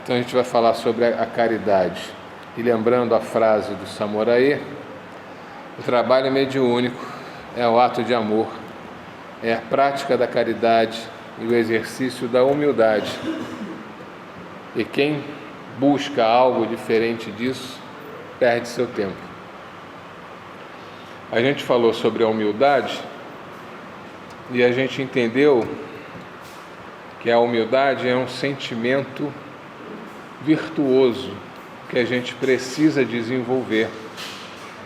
Então a gente vai falar sobre a caridade. E lembrando a frase do Samurai, o trabalho mediúnico é o ato de amor, é a prática da caridade e o exercício da humildade. E quem busca algo diferente disso, perde seu tempo. A gente falou sobre a humildade e a gente entendeu que a humildade é um sentimento virtuoso que a gente precisa desenvolver.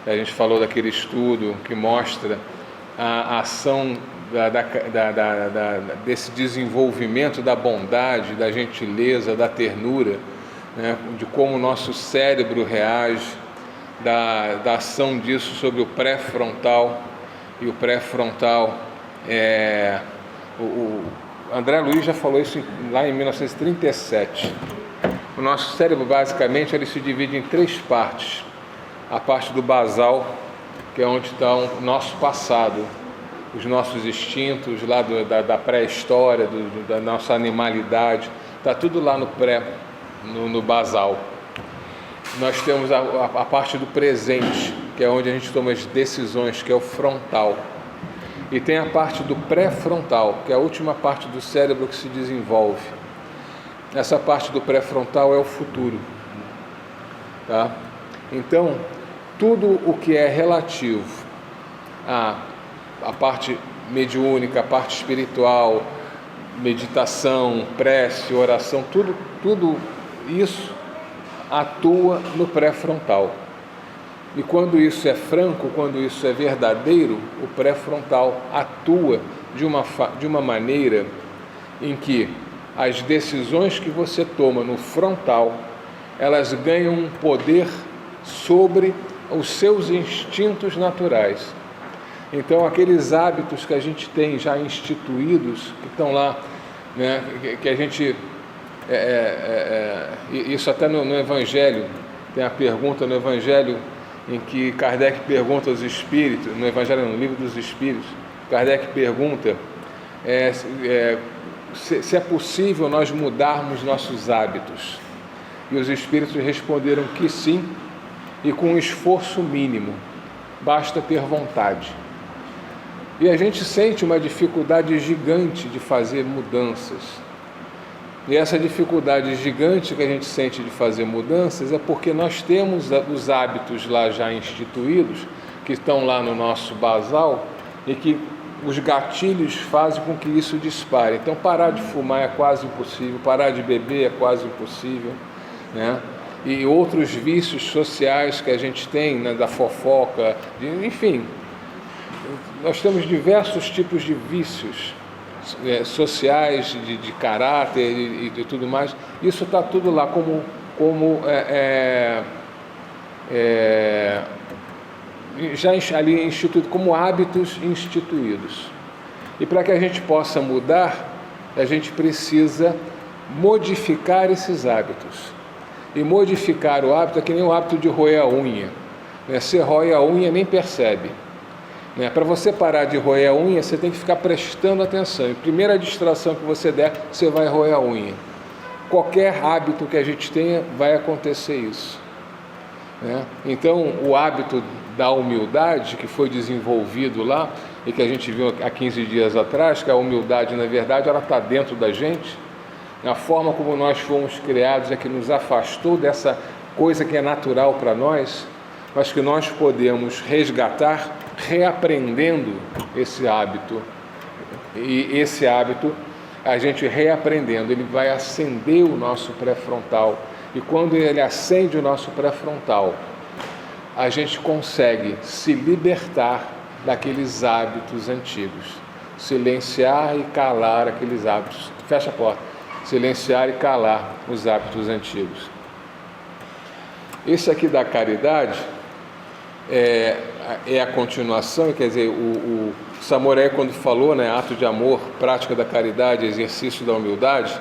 A gente falou daquele estudo que mostra a ação desse desenvolvimento da bondade, da gentileza, da ternura, né? De como o nosso cérebro reage, da ação disso sobre o pré-frontal. E o pré-frontal o André Luiz já falou isso lá em 1937. O nosso cérebro, basicamente, ele se divide em 3 partes. A parte do basal, que é onde está o nosso passado, os nossos instintos lá da pré-história, da nossa animalidade, está tudo lá no basal. Nós temos a parte do presente, que é onde a gente toma as decisões, que é o frontal. E tem a parte do pré-frontal, que é a última parte do cérebro que se desenvolve. Essa parte do pré-frontal é o futuro. Tá? Então, tudo o que é relativo à parte mediúnica, a parte espiritual, meditação, prece, oração, tudo isso atua no pré-frontal. E quando isso é franco, quando isso é verdadeiro, o pré-frontal atua de uma maneira em que as decisões que você toma no frontal, elas ganham um poder sobre os seus instintos naturais. Então, aqueles hábitos que a gente tem já instituídos, que estão lá, né, que a gente... isso até no Evangelho, tem a pergunta no Evangelho em que Kardec pergunta aos espíritos, no Evangelho, no Livro dos Espíritos, Kardec pergunta se é possível nós mudarmos nossos hábitos. E os espíritos responderam que sim, e com um esforço mínimo, basta ter vontade. E a gente sente uma dificuldade gigante de fazer mudanças. E essa dificuldade gigante que a gente sente de fazer mudanças é porque nós temos os hábitos lá já instituídos, que estão lá no nosso basal, e que os gatilhos fazem com que isso dispare. Então, parar de fumar é quase impossível, parar de beber é quase impossível, né? E outros vícios sociais que a gente tem, né, da fofoca, enfim, nós temos diversos tipos de vícios sociais, de caráter e de tudo mais. Isso está tudo lá como já ali instituído, como hábitos instituídos. E para que a gente possa mudar, a gente precisa modificar esses hábitos. E modificar o hábito é que nem o hábito de roer a unha. Você rói a unha e nem percebe. Para você parar de roer a unha, você tem que ficar prestando atenção. E primeira distração que você der, você vai roer a unha. Qualquer hábito que a gente tenha, vai acontecer isso. Então, o hábito da humildade, que foi desenvolvido lá, e que a gente viu há 15 dias atrás, que a humildade, na verdade, ela está dentro da gente. A forma como nós fomos criados é que nos afastou dessa coisa que é natural para nós, mas que nós podemos resgatar reaprendendo esse hábito. E esse hábito, a gente reaprendendo, ele vai acender o nosso pré-frontal. E quando ele acende o nosso pré-frontal, a gente consegue se libertar daqueles hábitos antigos. Silenciar e calar aqueles hábitos. Fecha a porta. Silenciar e calar os hábitos antigos. Esse aqui da caridade é a continuação, quer dizer, o Samurai, quando falou, né, ato de amor, prática da caridade, exercício da humildade,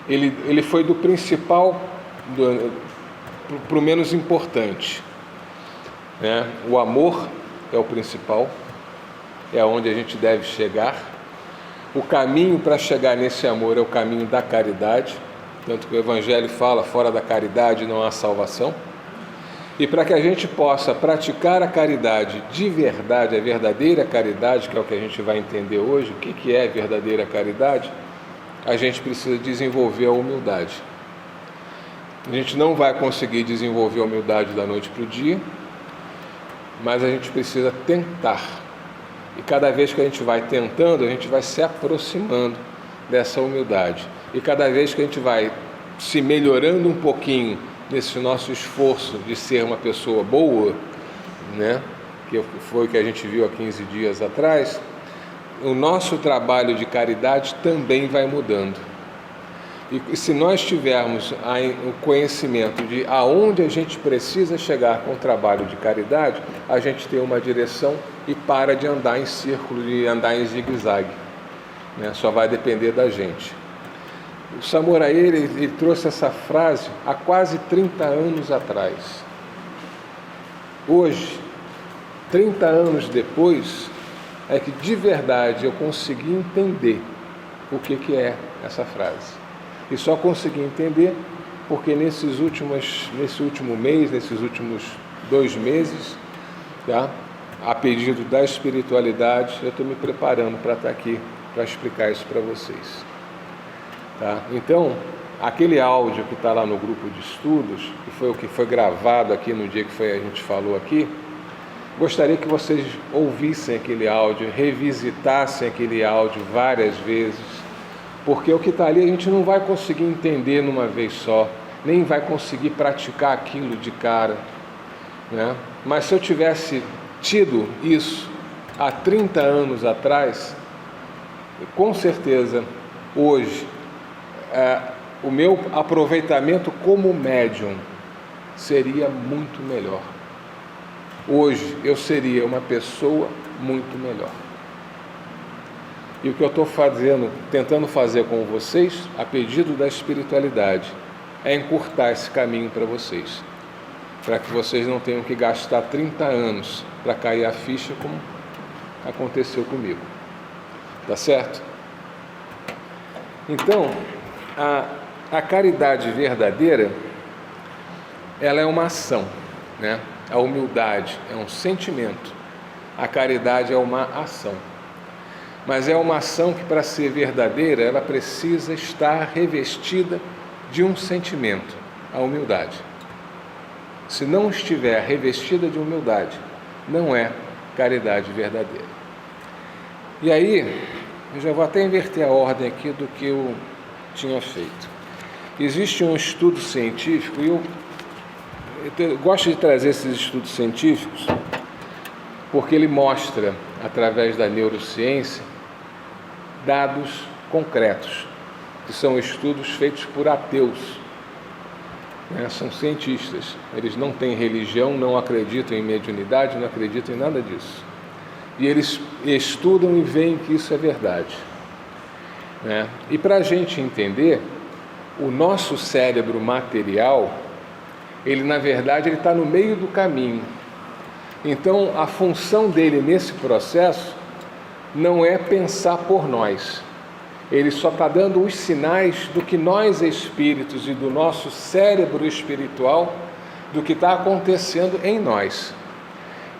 ele foi do principal para o menos importante. O amor é o principal, é onde a gente deve chegar. O caminho para chegar nesse amor é o caminho da caridade. tanto que o Evangelho fala, fora da caridade não há salvação. E para que a gente possa praticar a caridade de verdade, a verdadeira caridade, que é o que a gente vai entender hoje, o que é verdadeira caridade, a gente precisa desenvolver a humildade. A gente não vai conseguir desenvolver a humildade da noite para o dia, mas a gente precisa tentar. E cada vez que a gente vai tentando, a gente vai se aproximando dessa humildade. E cada vez que a gente vai se melhorando um pouquinho nesse nosso esforço de ser uma pessoa boa, né? Que foi o que a gente viu há 15 dias atrás, o nosso trabalho de caridade também vai mudando. E se nós tivermos o conhecimento de aonde a gente precisa chegar com o trabalho de caridade, a gente tem uma direção e para de andar em círculo, de andar em zigue-zague, né? Só vai depender da gente. O Samurai, ele trouxe essa frase há quase 30 anos atrás. Hoje, 30 anos depois, é que de verdade eu consegui entender o que é essa frase. E só consegui entender porque nesse último mês, nesses últimos 2 meses, tá? A pedido da espiritualidade, eu estou me preparando para estar aqui, para explicar isso para vocês. Tá? Então, aquele áudio que está lá no grupo de estudos, que foi o que foi gravado aqui no dia que a gente falou aqui, gostaria que vocês ouvissem aquele áudio, revisitassem aquele áudio várias vezes, porque o que está ali a gente não vai conseguir entender numa vez só, nem vai conseguir praticar aquilo de cara, né? Mas se eu tivesse tido isso há 30 anos atrás, com certeza hoje o meu aproveitamento como médium seria muito melhor. Hoje eu seria uma pessoa muito melhor. E o que eu estou tentando fazer com vocês, a pedido da espiritualidade, é encurtar esse caminho para vocês, para que vocês não tenham que gastar 30 anos para cair a ficha como aconteceu comigo. Tá certo? Então, a caridade verdadeira, ela é uma ação, né? A humildade é um sentimento, a caridade é uma ação. Mas é uma ação que, para ser verdadeira, ela precisa estar revestida de um sentimento, a humildade. Se não estiver revestida de humildade, não é caridade verdadeira. E aí, eu já vou até inverter a ordem aqui do que eu tinha feito. Existe um estudo científico, e eu gosto de trazer esses estudos científicos, porque ele mostra, através da neurociência, dados concretos, que são estudos feitos por ateus, né? São cientistas, eles não têm religião, não acreditam em mediunidade, não acreditam em nada disso. E eles estudam e veem que isso é verdade, né? E para a gente entender, o nosso cérebro material, ele na verdade está no meio do caminho. Então a função dele nesse processo não é pensar por nós. Ele só está dando os sinais do que nós espíritos e do nosso cérebro espiritual, do que está acontecendo em nós.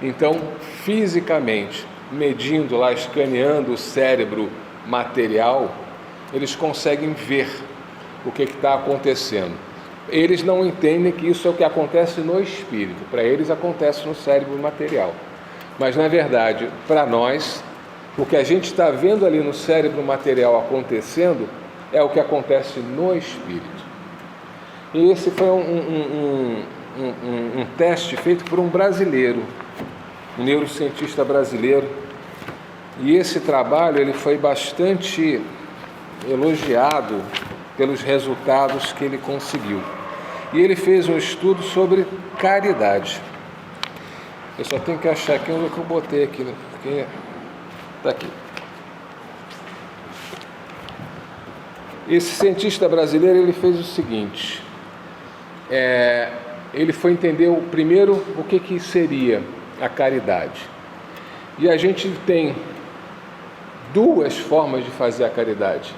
Então, fisicamente, medindo lá, escaneando o cérebro material, eles conseguem ver o que está acontecendo. Eles não entendem que isso é o que acontece no espírito, para eles acontece no cérebro material. Mas, na verdade, para nós, o que a gente está vendo ali no cérebro material acontecendo é o que acontece no espírito. E esse foi um teste feito por um brasileiro, um neurocientista brasileiro. E esse trabalho ele foi bastante elogiado pelos resultados que ele conseguiu. E ele fez um estudo sobre caridade. Eu só tenho que achar aqui onde eu botei aqui, né? Porque está aqui. Esse cientista brasileiro ele fez o seguinte: ele foi entender primeiro o que seria a caridade. E a gente tem 2 formas de fazer a caridade.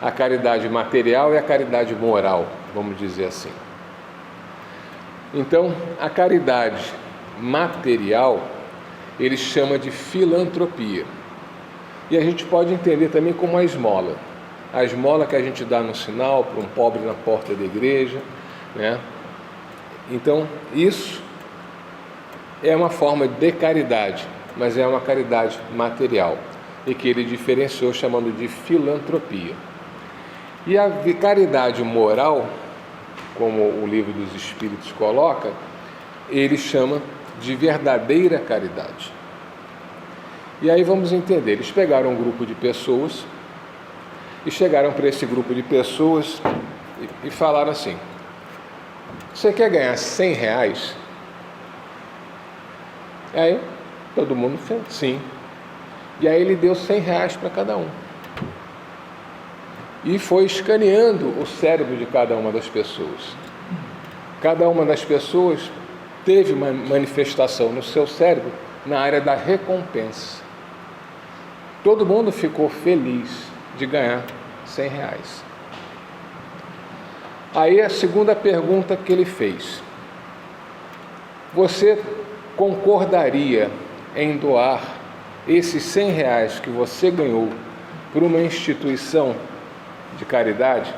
a caridade material e a caridade moral, vamos dizer assim. Então, a caridade material, ele chama de filantropia. E a gente pode entender também como a esmola. A esmola que a gente dá no sinal para um pobre na porta da igreja, né? Então, isso é uma forma de caridade, mas é uma caridade material, e que ele diferenciou chamando de filantropia. E a caridade moral, como o Livro dos Espíritos coloca, ele chama de verdadeira caridade. E aí vamos entender, eles pegaram um grupo de pessoas e chegaram para esse grupo de pessoas e falaram assim: você quer ganhar 100 reais? Aí todo mundo fez sim. E aí ele deu 100 reais para cada um. E foi escaneando o cérebro de cada uma das pessoas. Cada uma das pessoas teve uma manifestação no seu cérebro na área da recompensa. Todo mundo ficou feliz de ganhar 100 reais. Aí a segunda pergunta que ele fez: você concordaria em doar esses 100 reais que você ganhou para uma instituição de caridade?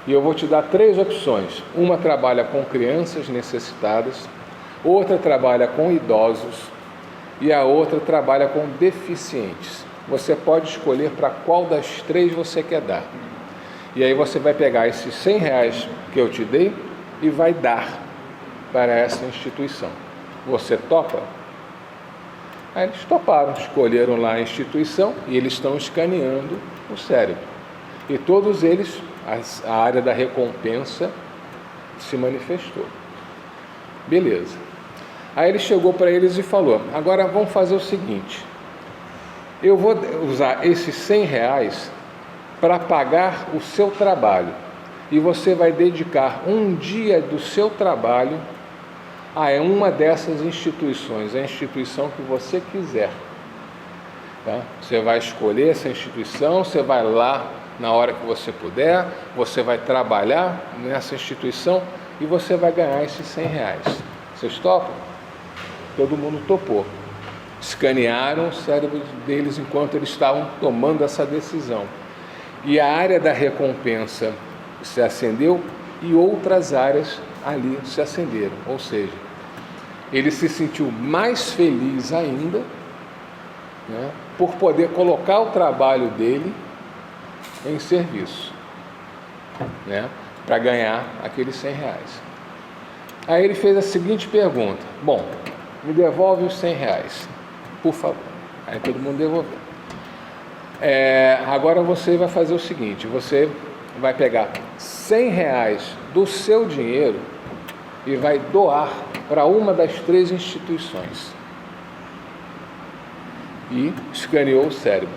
E eu vou te dar 3 opções. Uma trabalha com crianças necessitadas, outra trabalha com idosos e a outra trabalha com deficientes. Você pode escolher para qual das 3 você quer dar. E aí você vai pegar esses 100 reais que eu te dei e vai dar para essa instituição. Você topa? Aí eles toparam, escolheram lá a instituição e eles estão escaneando o cérebro. E todos eles, a área da recompensa se manifestou. Beleza. Aí ele chegou para eles e falou: agora vamos fazer o seguinte, eu vou usar esses 100 reais para pagar o seu trabalho e você vai dedicar um dia do seu trabalho a uma dessas instituições, a instituição que você quiser. Tá? Você vai escolher essa instituição, você vai lá na hora que você puder, você vai trabalhar nessa instituição e você vai ganhar esses 100 reais. Vocês topam? Todo mundo topou. Escanearam o cérebro deles enquanto eles estavam tomando essa decisão. E a área da recompensa se acendeu e outras áreas ali se acenderam. Ou seja, ele se sentiu mais feliz ainda, né, por poder colocar o trabalho dele em serviço, né, para ganhar aqueles 100 reais. Aí ele fez a seguinte pergunta: bom, me devolve os 100 reais, por favor. Aí todo mundo devolveu. Agora você vai fazer o seguinte, você vai pegar 100 reais do seu dinheiro e vai doar para uma das 3 instituições. E escaneou o cérebro.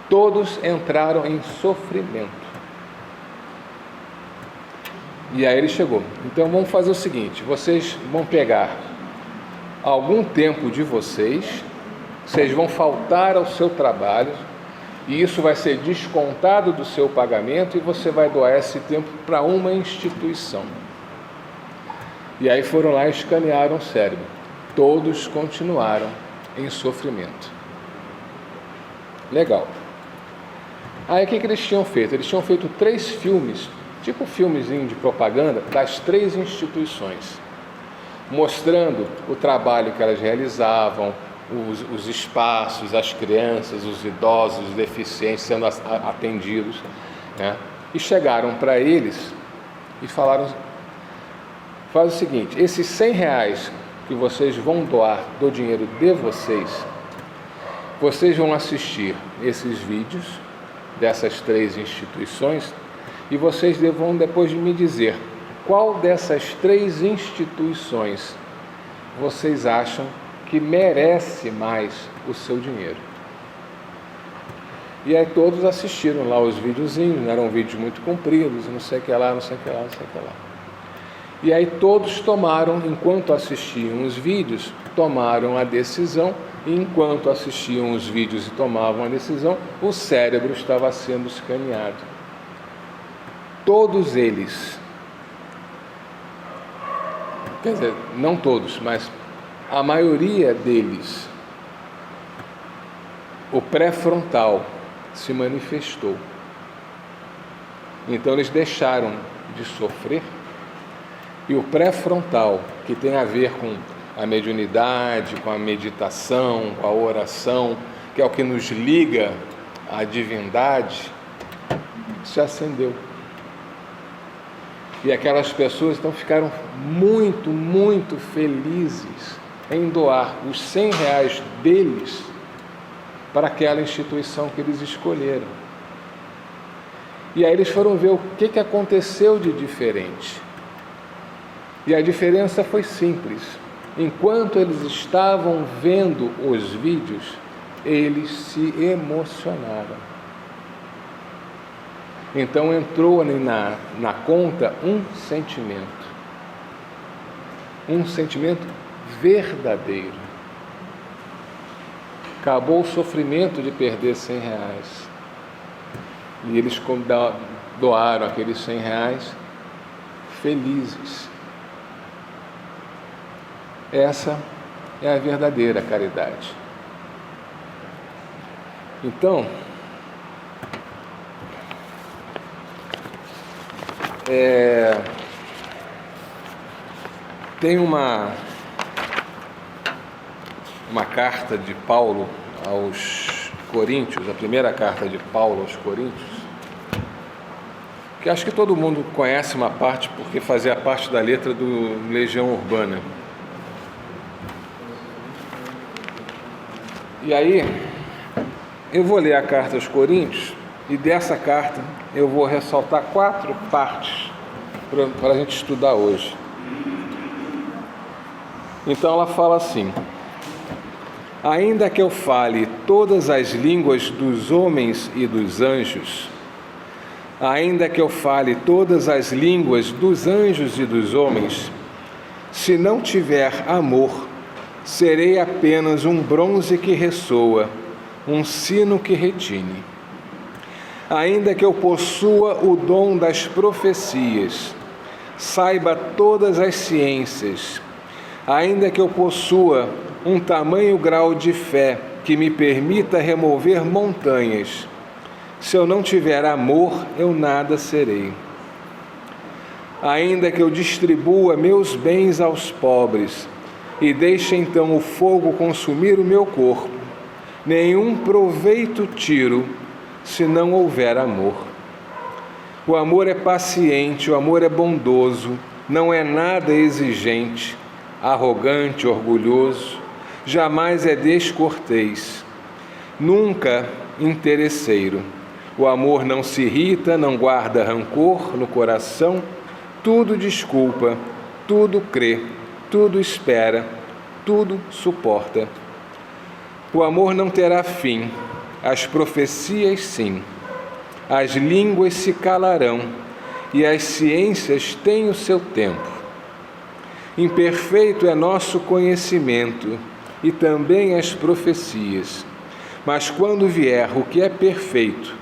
Todos entraram em sofrimento. E aí ele chegou: então vamos fazer o seguinte, vocês vão pegar algum tempo de vocês vão faltar ao seu trabalho, e isso vai ser descontado do seu pagamento e você vai doar esse tempo para uma instituição. E aí foram lá e escanearam o cérebro. Todos continuaram em sofrimento. Legal. Aí o que eles tinham feito? Eles tinham feito 3 filmes, tipo filmezinho de propaganda, das 3 instituições, mostrando o trabalho que elas realizavam, os espaços, as crianças, os idosos, os deficientes sendo atendidos, né? E chegaram para eles e falaram: faz o seguinte, esses 100 reais que vocês vão doar do dinheiro de vocês vão assistir esses vídeos dessas 3 instituições e vocês vão depois me dizer qual dessas 3 instituições vocês acham que merece mais o seu dinheiro. E aí todos assistiram lá os videozinhos, eram vídeos muito compridos, não sei o que lá, não sei o que lá, não sei o que lá. E aí todos tomaram, enquanto assistiam os vídeos, tomaram a decisão E enquanto assistiam os vídeos e tomavam a decisão, o cérebro estava sendo escaneado. Todos eles, quer dizer, não todos, mas a maioria deles, o pré-frontal se manifestou. Então eles deixaram de sofrer, e o pré-frontal, que tem a ver com a mediunidade, com a meditação, com a oração, que é o que nos liga à divindade, se acendeu. E aquelas pessoas então ficaram muito, muito felizes em doar os R$100 deles para aquela instituição que eles escolheram. E aí eles foram ver o que aconteceu de diferente. E a diferença foi simples. Enquanto eles estavam vendo os vídeos, eles se emocionaram. Então entrou ali na conta um sentimento verdadeiro. Acabou o sofrimento de perder R$100. E eles doaram aqueles R$100 felizes. Essa é a verdadeira caridade. Então, tem uma carta de Paulo aos Coríntios, a primeira carta de Paulo aos Coríntios, que acho que todo mundo conhece uma parte, porque fazia parte da letra do Legião Urbana. E aí, eu vou ler a carta aos Coríntios, e dessa carta eu vou ressaltar 4 partes para a gente estudar hoje. Então ela fala assim: ainda que eu fale todas as línguas dos homens e dos anjos, ainda que eu fale todas as línguas dos anjos e dos homens, se não tiver amor, serei apenas um bronze que ressoa, um sino que retine. Ainda que eu possua o dom das profecias, saiba todas as ciências, ainda que eu possua um tamanho grau de fé que me permita remover montanhas, se eu não tiver amor, eu nada serei. Ainda que eu distribua meus bens aos pobres, e deixe então o fogo consumir o meu corpo, nenhum proveito tiro, se não houver amor. O amor é paciente, o amor é bondoso, não é nada exigente, arrogante, orgulhoso, jamais é descortês, nunca interesseiro. O amor não se irrita, não guarda rancor no coração, tudo desculpa, tudo crê, tudo espera, tudo suporta. O amor não terá fim, as profecias sim, as línguas se calarão e as ciências têm o seu tempo. Imperfeito é nosso conhecimento e também as profecias, mas quando vier o que é perfeito,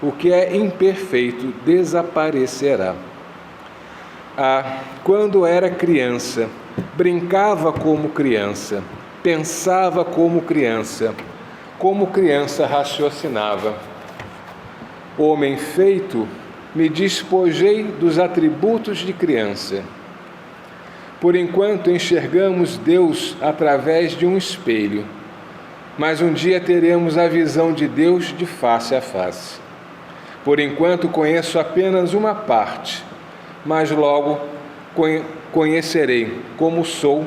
o que é imperfeito desaparecerá. Quando era criança, brincava como criança, pensava como criança raciocinava. Homem feito, me despojei dos atributos de criança. Por enquanto enxergamos Deus através de um espelho, mas um dia teremos a visão de Deus de face a face. Por enquanto conheço apenas uma parte, mas logo conhecerei como sou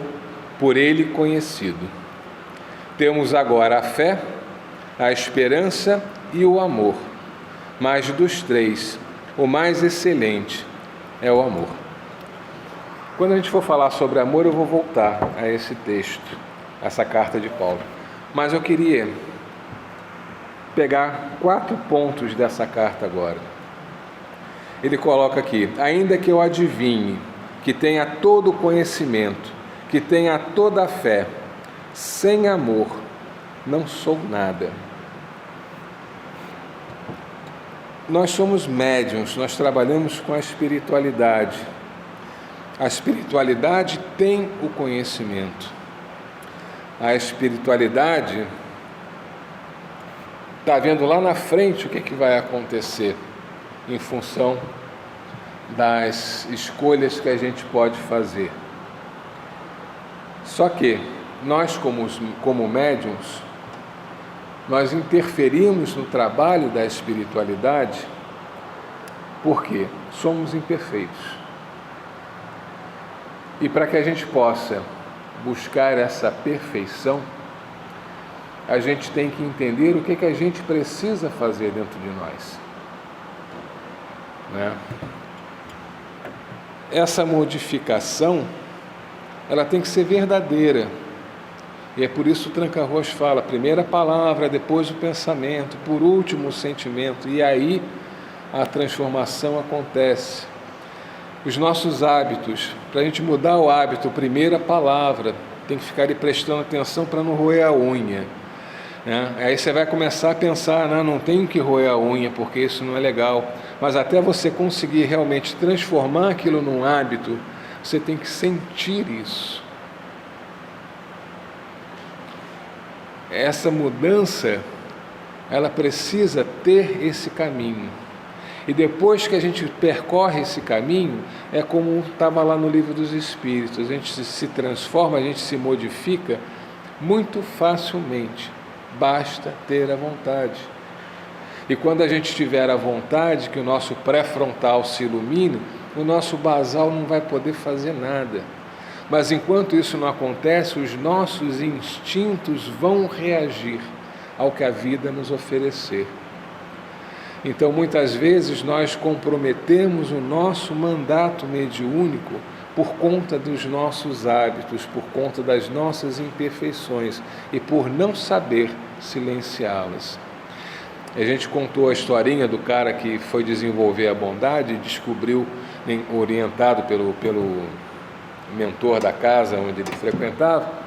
por Ele conhecido. Temos agora a fé, a esperança e o amor, mas dos três, o mais excelente é o amor. Quando a gente for falar sobre amor, eu vou voltar a esse texto, essa carta de Paulo. Mas eu queria pegar 4 pontos dessa carta agora. Ele coloca aqui: ainda que eu adivinhe, que tenha todo o conhecimento, que tenha toda a fé, sem amor, não sou nada. Nós somos médiuns, nós trabalhamos com a espiritualidade. A espiritualidade tem o conhecimento. A espiritualidade está vendo lá na frente o que vai acontecer em função das escolhas que a gente pode fazer. Só que nós, como médiuns, nós interferimos no trabalho da espiritualidade porque somos imperfeitos. E para que a gente possa buscar essa perfeição, a gente tem que entender o que a gente precisa fazer dentro de nós, né? Essa modificação, ela tem que ser verdadeira. E é por isso o Tranca-Rua fala, primeiro a palavra, depois o pensamento, por último o sentimento, e aí a transformação acontece. Os nossos hábitos, para a gente mudar o hábito, primeiro a palavra, tem que ficar ali prestando atenção para não roer a unha, né? Aí você vai começar a pensar, não tenho que roer a unha porque isso não é legal, mas até você conseguir realmente transformar aquilo num hábito, você tem que sentir isso. Essa mudança, ela precisa ter esse caminho. E depois que a gente percorre esse caminho, é como estava lá no Livro dos Espíritos, a gente se transforma, a gente se modifica muito facilmente, basta ter a vontade. E quando a gente tiver a vontade, que o nosso pré-frontal se ilumine, o nosso basal não vai poder fazer nada. Mas enquanto isso não acontece, os nossos instintos vão reagir ao que a vida nos oferecer. Então, muitas vezes, nós comprometemos o nosso mandato mediúnico por conta dos nossos hábitos, por conta das nossas imperfeições e por não saber silenciá-las. A gente contou a historinha do cara que foi desenvolver a bondade e descobriu, orientado pelo mentor da casa onde ele frequentava,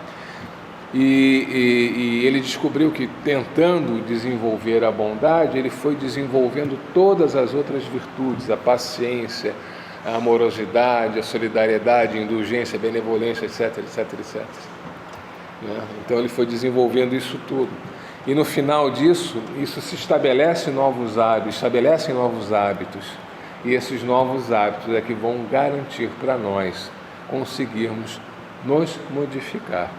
e ele descobriu que, tentando desenvolver a bondade, ele foi desenvolvendo todas as outras virtudes, a paciência, a amorosidade, a solidariedade, a indulgência, a benevolência, etc, etc, etc. Então ele foi desenvolvendo isso tudo. E no final disso, isso se estabelecem novos hábitos. E esses novos hábitos é que vão garantir para nós conseguirmos nos modificar.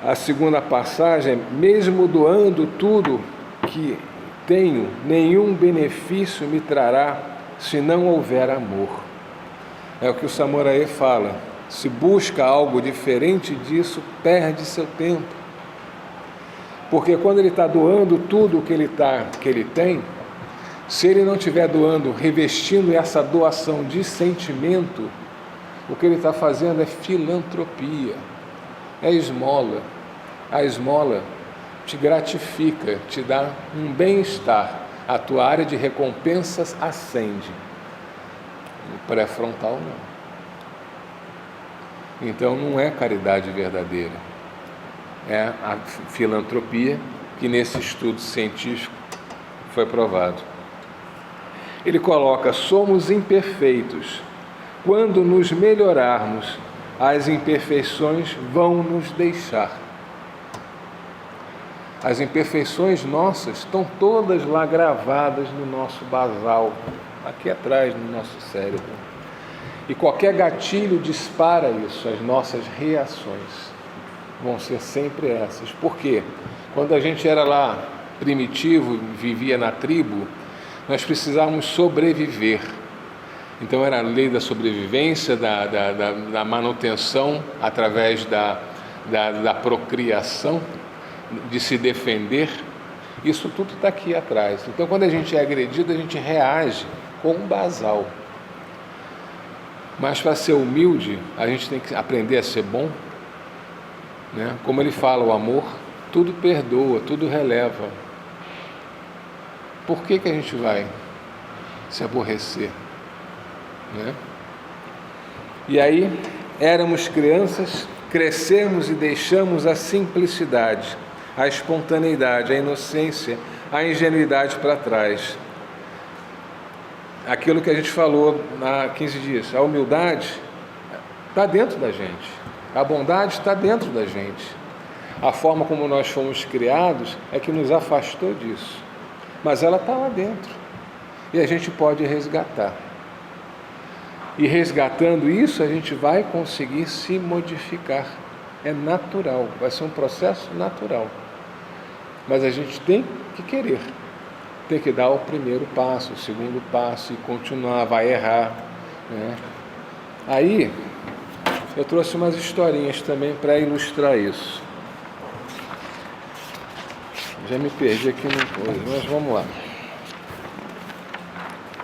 A segunda passagem é: mesmo doando tudo que tenho, nenhum benefício me trará se não houver amor. É o que o Samurai fala: se busca algo diferente disso, perde seu tempo. Porque quando ele está doando tudo que ele tem, se ele não estiver doando, revestindo essa doação de sentimento, o que ele está fazendo é filantropia, é esmola. A esmola te gratifica, te dá um bem-estar, a tua área de recompensas ascende. O pré-frontal não. Então não é caridade verdadeira, é a filantropia que nesse estudo científico foi provado. Ele coloca: somos imperfeitos. Quando nos melhorarmos, as imperfeições vão nos deixar. As imperfeições nossas estão todas lá gravadas no nosso basal, aqui atrás no nosso cérebro. E qualquer gatilho dispara isso, as nossas reações vão ser sempre essas. Por quê? Quando a gente era lá primitivo, vivia na tribo, nós precisávamos sobreviver. Então era a lei da sobrevivência, da manutenção através da procriação, de se defender. Isso tudo está aqui atrás. Então quando a gente é agredido, a gente reage com um basal. Mas para ser humilde, a gente tem que aprender a ser bom, né? Como ele fala, o amor tudo perdoa, tudo releva. Por que a gente vai se aborrecer, né? E aí, éramos crianças crescemos e deixamos a simplicidade, a espontaneidade, a inocência, a ingenuidade para trás. Aquilo que a gente falou há 15 dias, a humildade está dentro da gente, a bondade está dentro da gente. A forma como nós fomos criados é que nos afastou disso, mas ela está lá dentro e a gente pode resgatar. E resgatando isso, a gente vai conseguir se modificar. É natural, vai ser um processo natural. Mas a gente tem que querer, tem que dar o primeiro passo, o segundo passo e continuar, vai errar, né? Aí, eu trouxe umas historinhas também para ilustrar isso. Já me perdi aqui no coisa, mas vamos lá.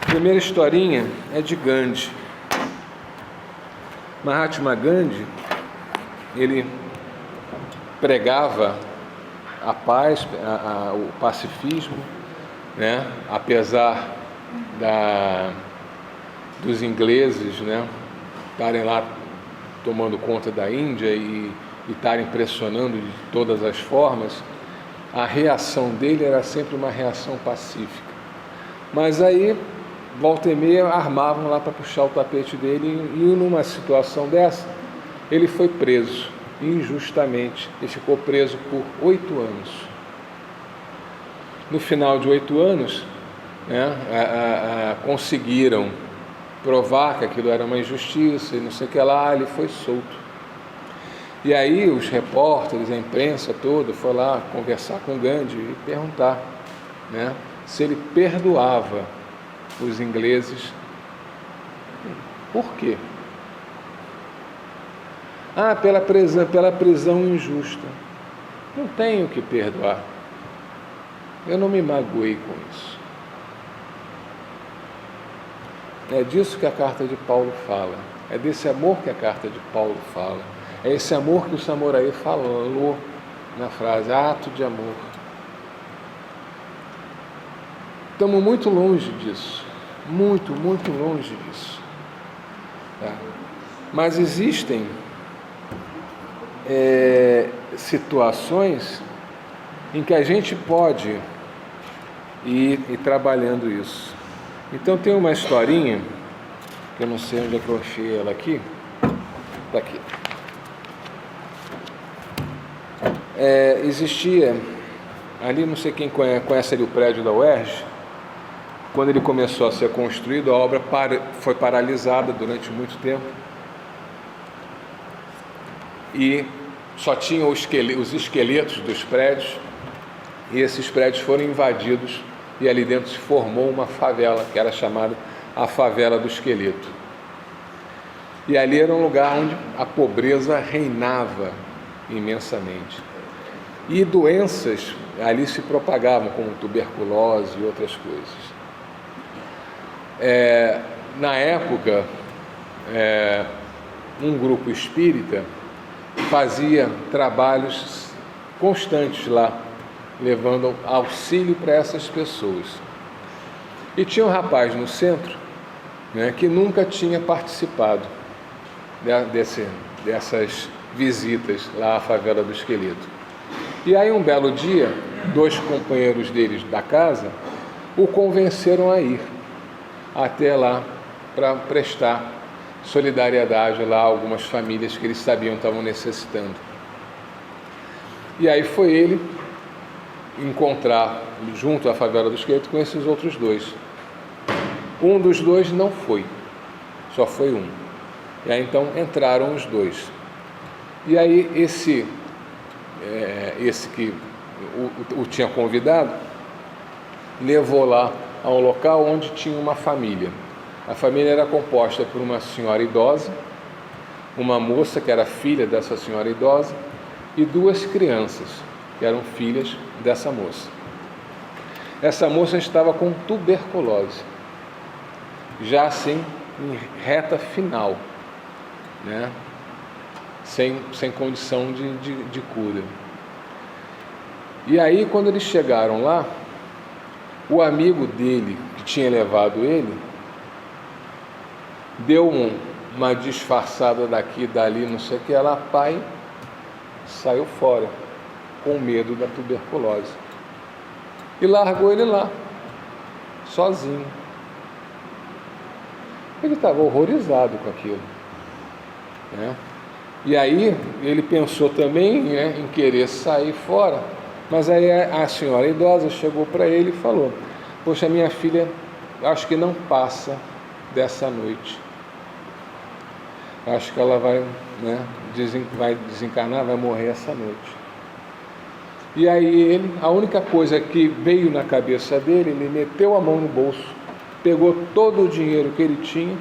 A primeira historinha é de Gandhi. Mahatma Gandhi, ele pregava a paz, o pacifismo, né? Apesar dos ingleses, né, estarem lá tomando conta da Índia e estarem pressionando de todas as formas, a reação dele era sempre uma reação pacífica. Mas aí, volta e meia, armavam lá para puxar o tapete dele e numa situação dessa, ele foi preso, injustamente, e ficou preso por 8 anos. No final de 8 anos, né, conseguiram provar que aquilo era uma injustiça e não sei o que lá, ele foi solto. E aí os repórteres, a imprensa toda, foi lá conversar com Gandhi e perguntar, né, se ele perdoava os ingleses. Por quê? Pela prisão injusta. Não tenho que perdoar. Eu não me magoei com isso. É disso que a carta de Paulo fala. É desse amor que a carta de Paulo fala. É esse amor que o Samurai falou na frase, ato de amor. Estamos muito longe disso. Muito, muito longe disso. Tá? Mas existem situações em que a gente pode ir trabalhando isso. Então tem uma historinha, que eu não sei onde é que eu achei ela aqui. Está aqui. Existia ali, não sei quem conhece ali o prédio da UERJ, quando ele começou a ser construído, a obra foi paralisada durante muito tempo e só tinham os esqueletos dos prédios, e esses prédios foram invadidos e ali dentro se formou uma favela, que era chamada a Favela do Esqueleto. E ali era um lugar onde a pobreza reinava imensamente. E doenças ali se propagavam, como tuberculose e outras coisas. Na época, um grupo espírita fazia trabalhos constantes lá, levando auxílio para essas pessoas. E tinha um rapaz no centro, né, que nunca tinha participado dessas visitas lá à Favela do Esqueleto. E aí um belo dia, 2 companheiros deles da casa o convenceram a ir até lá para prestar solidariedade lá a algumas famílias que eles sabiam estavam necessitando. E aí foi ele encontrar junto à Favela do Esqueleto com esses outros 2. Um dos 2 não foi, só foi um. E aí então entraram os 2. E aí esse que o tinha convidado levou lá a um local onde tinha uma família. A família era composta por uma senhora idosa, uma moça que era filha dessa senhora idosa e 2 crianças que eram filhas dessa moça. Essa moça estava com tuberculose, já assim em reta final, né? Sem condição de cura. E aí, quando eles chegaram lá, o amigo dele, que tinha levado ele, deu uma disfarçada daqui, dali, não sei o que, ela, pai, saiu fora, com medo da tuberculose. E largou ele lá, sozinho. Ele estava horrorizado com aquilo, né? E aí ele pensou também, né, em querer sair fora, mas aí a senhora idosa chegou para ele e falou: poxa, minha filha, acho que não passa dessa noite. Acho que ela vai, né, vai desencarnar, vai morrer essa noite. E aí a única coisa que veio na cabeça dele, ele meteu a mão no bolso, pegou todo o dinheiro que ele tinha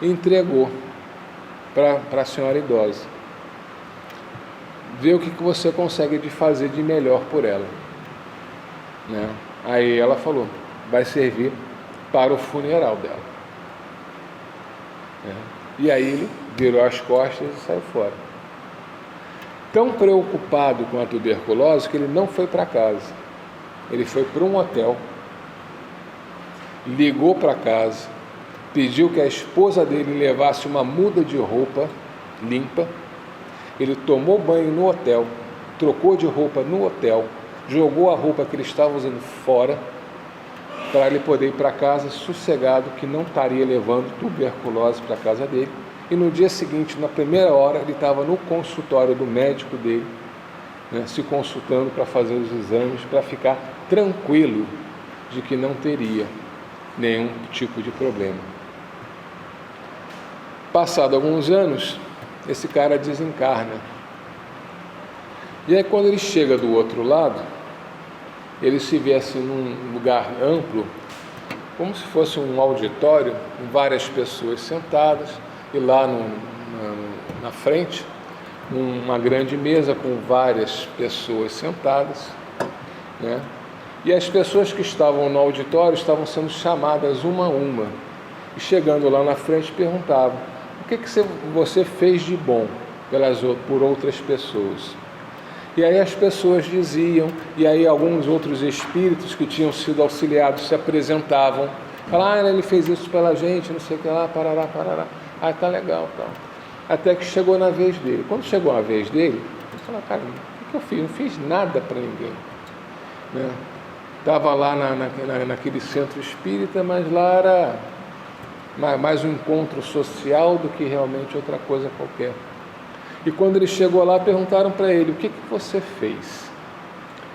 e entregou para a senhora idosa. Vê o que você consegue de fazer de melhor por ela, né? Aí ela falou: vai servir para o funeral dela, né? E aí ele virou as costas e saiu fora. Tão preocupado com a tuberculose que ele não foi para casa. Ele foi para um hotel, ligou para casa, pediu que a esposa dele levasse uma muda de roupa limpa. Ele tomou banho no hotel, trocou de roupa no hotel, jogou a roupa que ele estava usando fora, para ele poder ir para casa sossegado, que não estaria levando tuberculose para a casa dele. E no dia seguinte, na primeira hora, ele estava no consultório do médico dele, né, se consultando para fazer os exames, para ficar tranquilo de que não teria nenhum tipo de problema. Passado alguns anos, esse cara desencarna. E aí quando ele chega do outro lado, ele se vê assim num lugar amplo, como se fosse um auditório, com várias pessoas sentadas, e lá na frente, uma grande mesa com várias pessoas sentadas, né? E as pessoas que estavam no auditório estavam sendo chamadas uma a uma, e chegando lá na frente perguntavam: o que você fez de bom por outras pessoas? E aí as pessoas diziam, e aí alguns outros espíritos que tinham sido auxiliados se apresentavam, falaram: ele fez isso pela gente, não sei o que lá, parará, parará. Ah, tá legal, tal. Até que chegou na vez dele. Quando chegou a vez dele, ele falou: cara, o que eu fiz? Não fiz nada para ninguém, né? Estava lá naquele centro espírita, mas lá era mais um encontro social do que realmente outra coisa qualquer. E quando ele chegou lá, perguntaram para ele: o que você fez,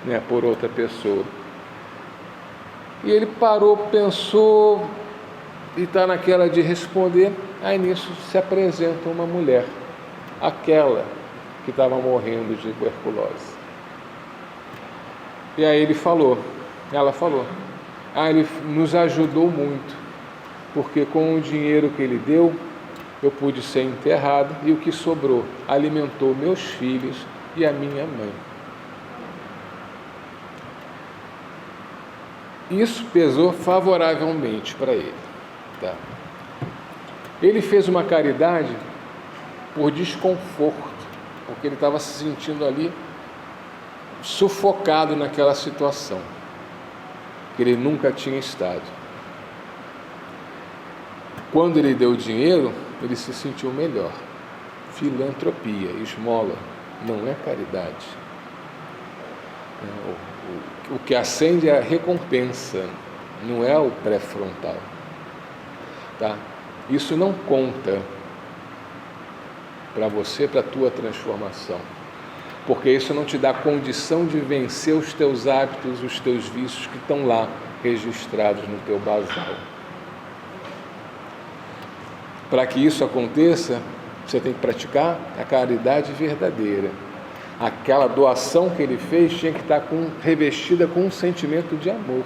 né, por outra pessoa? E ele parou, pensou, e está naquela de responder. Aí nisso se apresenta uma mulher, aquela que estava morrendo de tuberculose. E aí ela falou: ele nos ajudou muito, porque com o dinheiro que ele deu, eu pude ser enterrado, e o que sobrou alimentou meus filhos e a minha mãe. Isso pesou favoravelmente para ele, tá? Ele fez uma caridade por desconforto, porque ele estava se sentindo ali sufocado naquela situação que ele nunca tinha estado. Quando ele deu dinheiro, ele se sentiu melhor. Filantropia, esmola, não é caridade. O que acende é a recompensa, não é o pré-frontal, tá? Isso não conta para você, para a tua transformação, porque isso não te dá condição de vencer os teus hábitos, os teus vícios que estão lá registrados no teu basal. Para que isso aconteça, você tem que praticar a caridade verdadeira. Aquela doação que ele fez tinha que estar revestida com um sentimento de amor,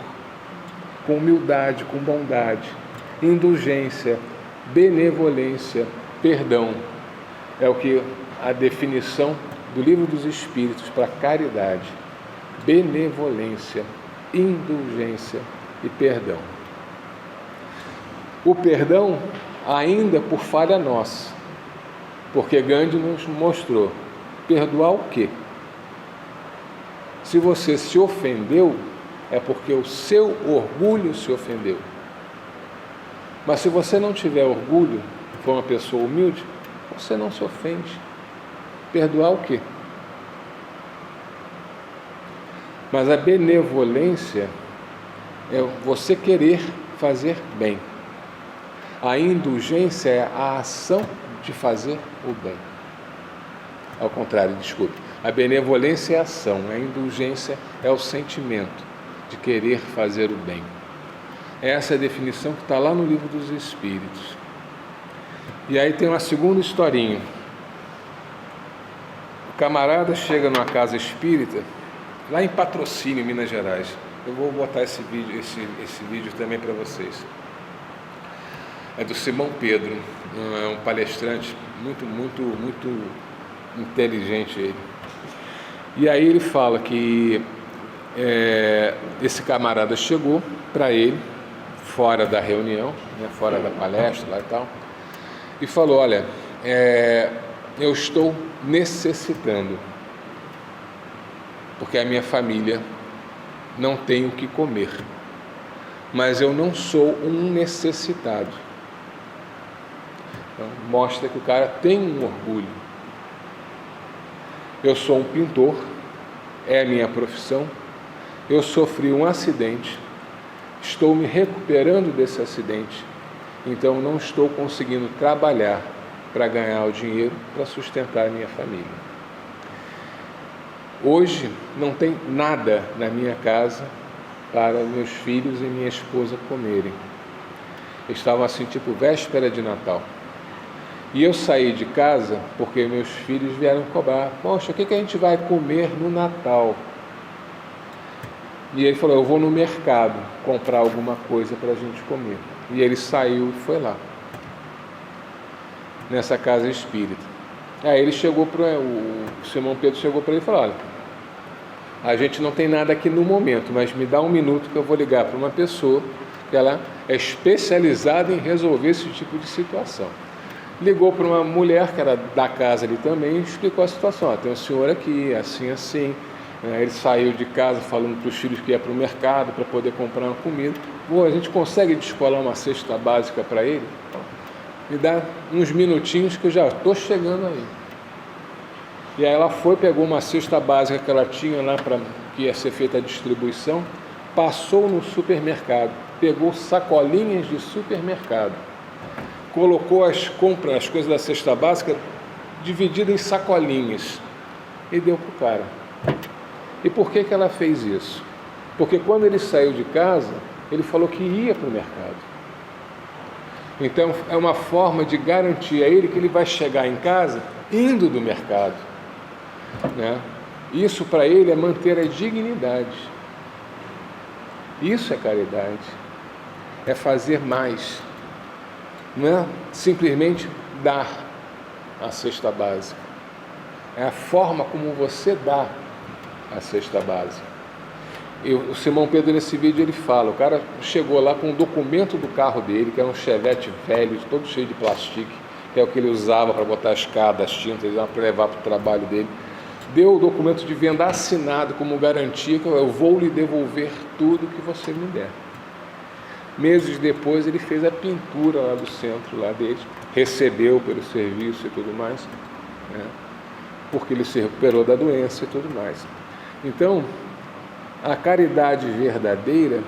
com humildade, com bondade, indulgência, benevolência, perdão. É o que a definição do Livro dos Espíritos para caridade: benevolência, indulgência e perdão. O perdão ainda por falha nossa, porque Gandhi nos mostrou: perdoar o quê? Se você se ofendeu, é porque o seu orgulho se ofendeu. Mas se você não tiver orgulho, for uma pessoa humilde, você não se ofende. Perdoar o quê? Mas a benevolência é você querer fazer bem. A indulgência é a ação de fazer o bem. Ao contrário, desculpe. A benevolência é a ação, a indulgência é o sentimento de querer fazer o bem. Essa é a definição que está lá no Livro dos Espíritos. E aí tem uma segunda historinha. O camarada chega numa casa espírita, lá em Patrocínio, Minas Gerais. Eu vou botar esse vídeo também para vocês. É do Simão Pedro, é um palestrante muito inteligente ele. E aí ele fala que esse camarada chegou para ele, fora da reunião, né, fora da palestra lá e tal, e falou: olha, eu estou necessitando, porque a minha família não tem o que comer, mas eu não sou um necessitado. Então, mostra que o cara tem um orgulho. Eu sou um pintor, é a minha profissão, eu sofri um acidente, estou me recuperando desse acidente, então não estou conseguindo trabalhar para ganhar o dinheiro para sustentar a minha família. Hoje não tem nada na minha casa para meus filhos e minha esposa comerem. Estavam assim, tipo véspera de Natal. E eu saí de casa porque meus filhos vieram cobrar: poxa, o que a gente vai comer no Natal? E ele falou: eu vou no mercado comprar alguma coisa para a gente comer. E ele saiu e foi lá, nessa casa espírita. Aí ele chegou o Simão Pedro chegou para ele e falou: olha, a gente não tem nada aqui no momento, mas me dá um minuto que eu vou ligar para uma pessoa que ela é especializada em resolver esse tipo de situação. Ligou para uma mulher que era da casa ali também e explicou a situação: tem um senhor aqui, assim, assim. Ele saiu de casa falando para os filhos que ia para o mercado para poder comprar uma comida. A gente consegue descolar uma cesta básica para ele? Me dá uns minutinhos que eu já estou chegando aí. E aí ela foi, pegou uma cesta básica que ela tinha lá para que ia ser feita a distribuição, passou no supermercado, pegou sacolinhas de supermercado, colocou as compras, as coisas da cesta básica divididas em sacolinhas e deu para o cara. E por que ela fez isso? Porque quando ele saiu de casa, ele falou que ia para o mercado. Então é uma forma de garantir a ele que ele vai chegar em casa indo do mercado, né? Isso para ele é manter a dignidade. Isso é caridade, é fazer mais. Não é simplesmente dar a cesta básica, é a forma como você dá a cesta básica. O Simão Pedro, nesse vídeo, ele fala: o cara chegou lá com um documento do carro dele, que era um Chevette velho, todo cheio de plástico, que é o que ele usava para botar a escada, as tintas, para levar para o trabalho dele. Deu o documento de venda assinado como garantia, que eu vou lhe devolver tudo que você me der. Meses depois ele fez a pintura lá do centro lá deles, recebeu pelo serviço e tudo mais, né? Porque ele se recuperou da doença e tudo mais. Então, a caridade verdadeira,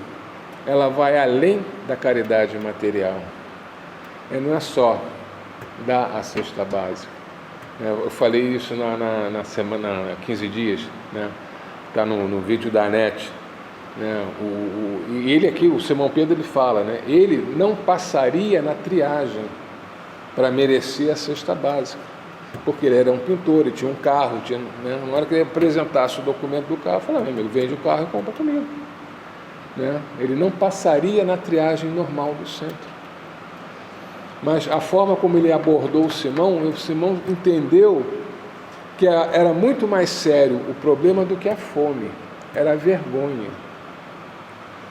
ela vai além da caridade material. Não é só dar a cesta básica. Eu falei isso na semana 15 dias, né? Está no vídeo da NET. Né? E ele aqui, o Simão Pedro, ele fala, né? Ele não passaria na triagem para merecer a cesta básica, porque ele era um pintor, ele tinha um carro, né? Na hora que ele apresentasse o documento do carro, falava: meu amigo, vende o carro e compra comigo, né? Ele não passaria na triagem normal do centro. Mas a forma como ele abordou o Simão entendeu que era muito mais sério o problema do que a fome, era a vergonha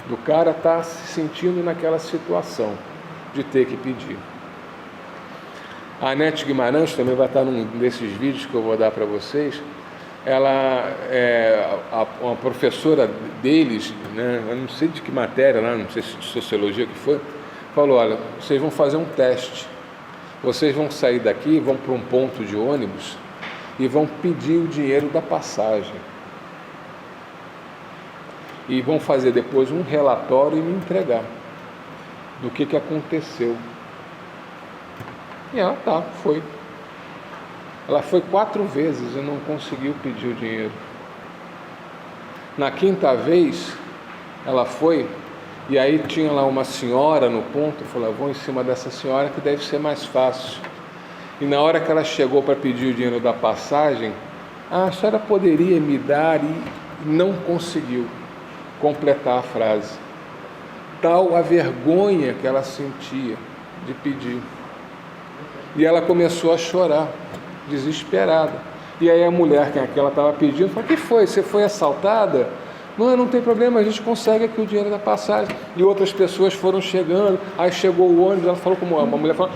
do cara estar se sentindo naquela situação de ter que pedir. A Anete Guimarães também vai estar num desses vídeos que eu vou dar para vocês. Ela é uma professora deles, né? Eu não sei de que matéria lá, não sei se de sociologia que foi, falou: olha, vocês vão fazer um teste. vocês vão sair daqui, vão para um ponto de ônibus e vão pedir o dinheiro da passagem. E vão fazer depois um relatório e me entregar do que aconteceu. E ela foi. Ela foi 4 vezes e não conseguiu pedir o dinheiro. Na 5ª vez, ela foi, e aí tinha lá uma senhora no ponto, eu falei, vou em cima dessa senhora que deve ser mais fácil. E na hora que ela chegou para pedir o dinheiro da passagem, a senhora poderia me dar, e não conseguiu completar a frase. Tal a vergonha que ela sentia de pedir. E ela começou a chorar, desesperada. E aí a mulher que ela estava pedindo falou, o que foi? Você foi assaltada? Não tem problema, a gente consegue aqui o dinheiro da passagem. E outras pessoas foram chegando, aí chegou o ônibus, ela falou como uma mulher falou,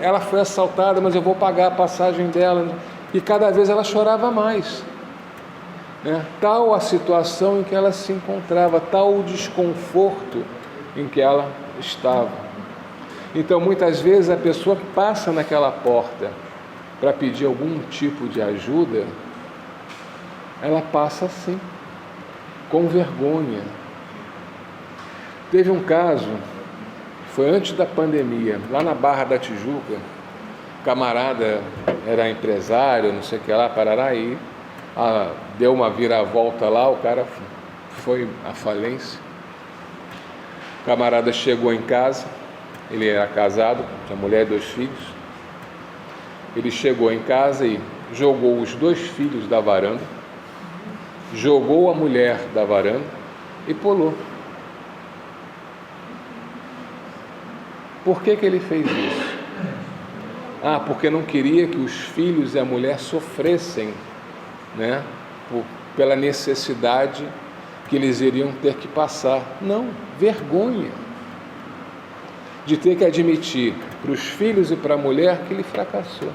ela foi assaltada, mas eu vou pagar a passagem dela. E cada vez ela chorava mais. Né? Tal a situação em que ela se encontrava, tal o desconforto em que ela estava. Então muitas vezes a pessoa passa naquela porta para pedir algum tipo de ajuda, ela passa assim, com vergonha. Teve um caso, foi antes da pandemia, lá na Barra da Tijuca, o camarada era empresário, não sei o que lá, parará, e deu uma viravolta lá, o cara foi à falência. O camarada chegou em casa, ele era casado, tinha mulher e 2 filhos. Ele chegou em casa e jogou os 2 filhos da varanda, jogou a mulher da varanda e pulou. Por que ele fez isso? Porque não queria que os filhos e a mulher sofressem, né, pela necessidade que eles iriam ter que passar. Não, vergonha de ter que admitir para os filhos e para a mulher que ele fracassou.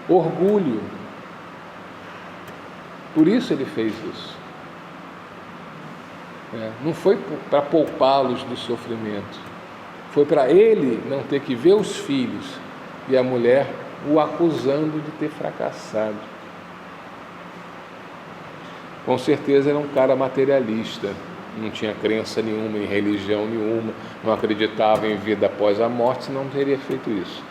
Orgulho. Por isso ele fez isso. Não foi para poupá-los do sofrimento, foi para ele não ter que ver os filhos e a mulher o acusando de ter fracassado. Com certeza era um cara materialista, não tinha crença nenhuma em religião nenhuma, não acreditava em vida após a morte, senão não teria feito isso.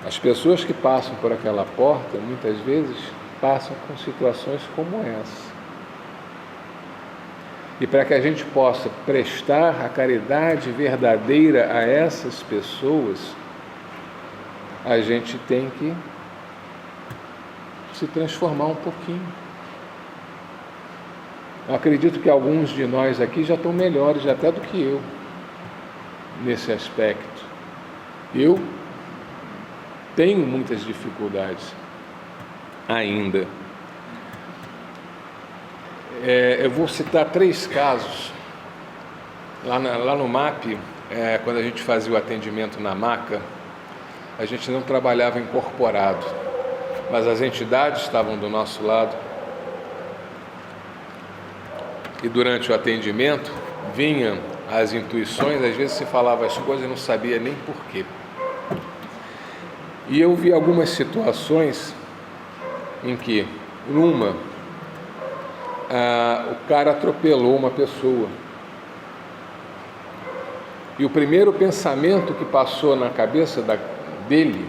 As pessoas que passam por aquela porta, muitas vezes, passam com situações como essa. E para que a gente possa prestar a caridade verdadeira a essas pessoas, a gente tem que se transformar um pouquinho. Eu acredito que alguns de nós aqui já estão melhores até do que eu, nesse aspecto. Eu tenho muitas dificuldades ainda. Eu vou citar 3 casos. Lá no MAP, quando a gente fazia o atendimento na maca, a gente não trabalhava incorporado, mas as entidades estavam do nosso lado. E durante o atendimento vinham as intuições, às vezes se falava as coisas e não sabia nem porquê. E eu vi algumas situações em que, o cara atropelou uma pessoa. E o primeiro pensamento que passou na cabeça dele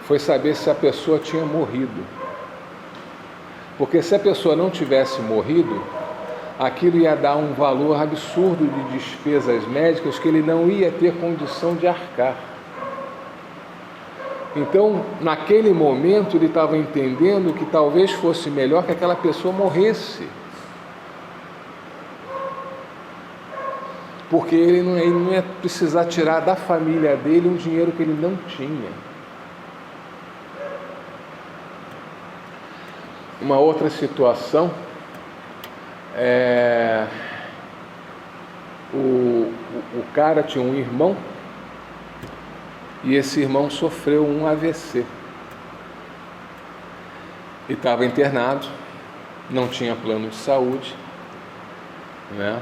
foi saber se a pessoa tinha morrido. Porque se a pessoa não tivesse morrido, aquilo ia dar um valor absurdo de despesas médicas que ele não ia ter condição de arcar. Então, naquele momento, ele estava entendendo que talvez fosse melhor que aquela pessoa morresse. Porque ele não ia precisar tirar da família dele um dinheiro que ele não tinha. Uma outra situação o cara tinha um irmão e esse irmão sofreu um AVC e estava internado, não tinha plano de saúde, né?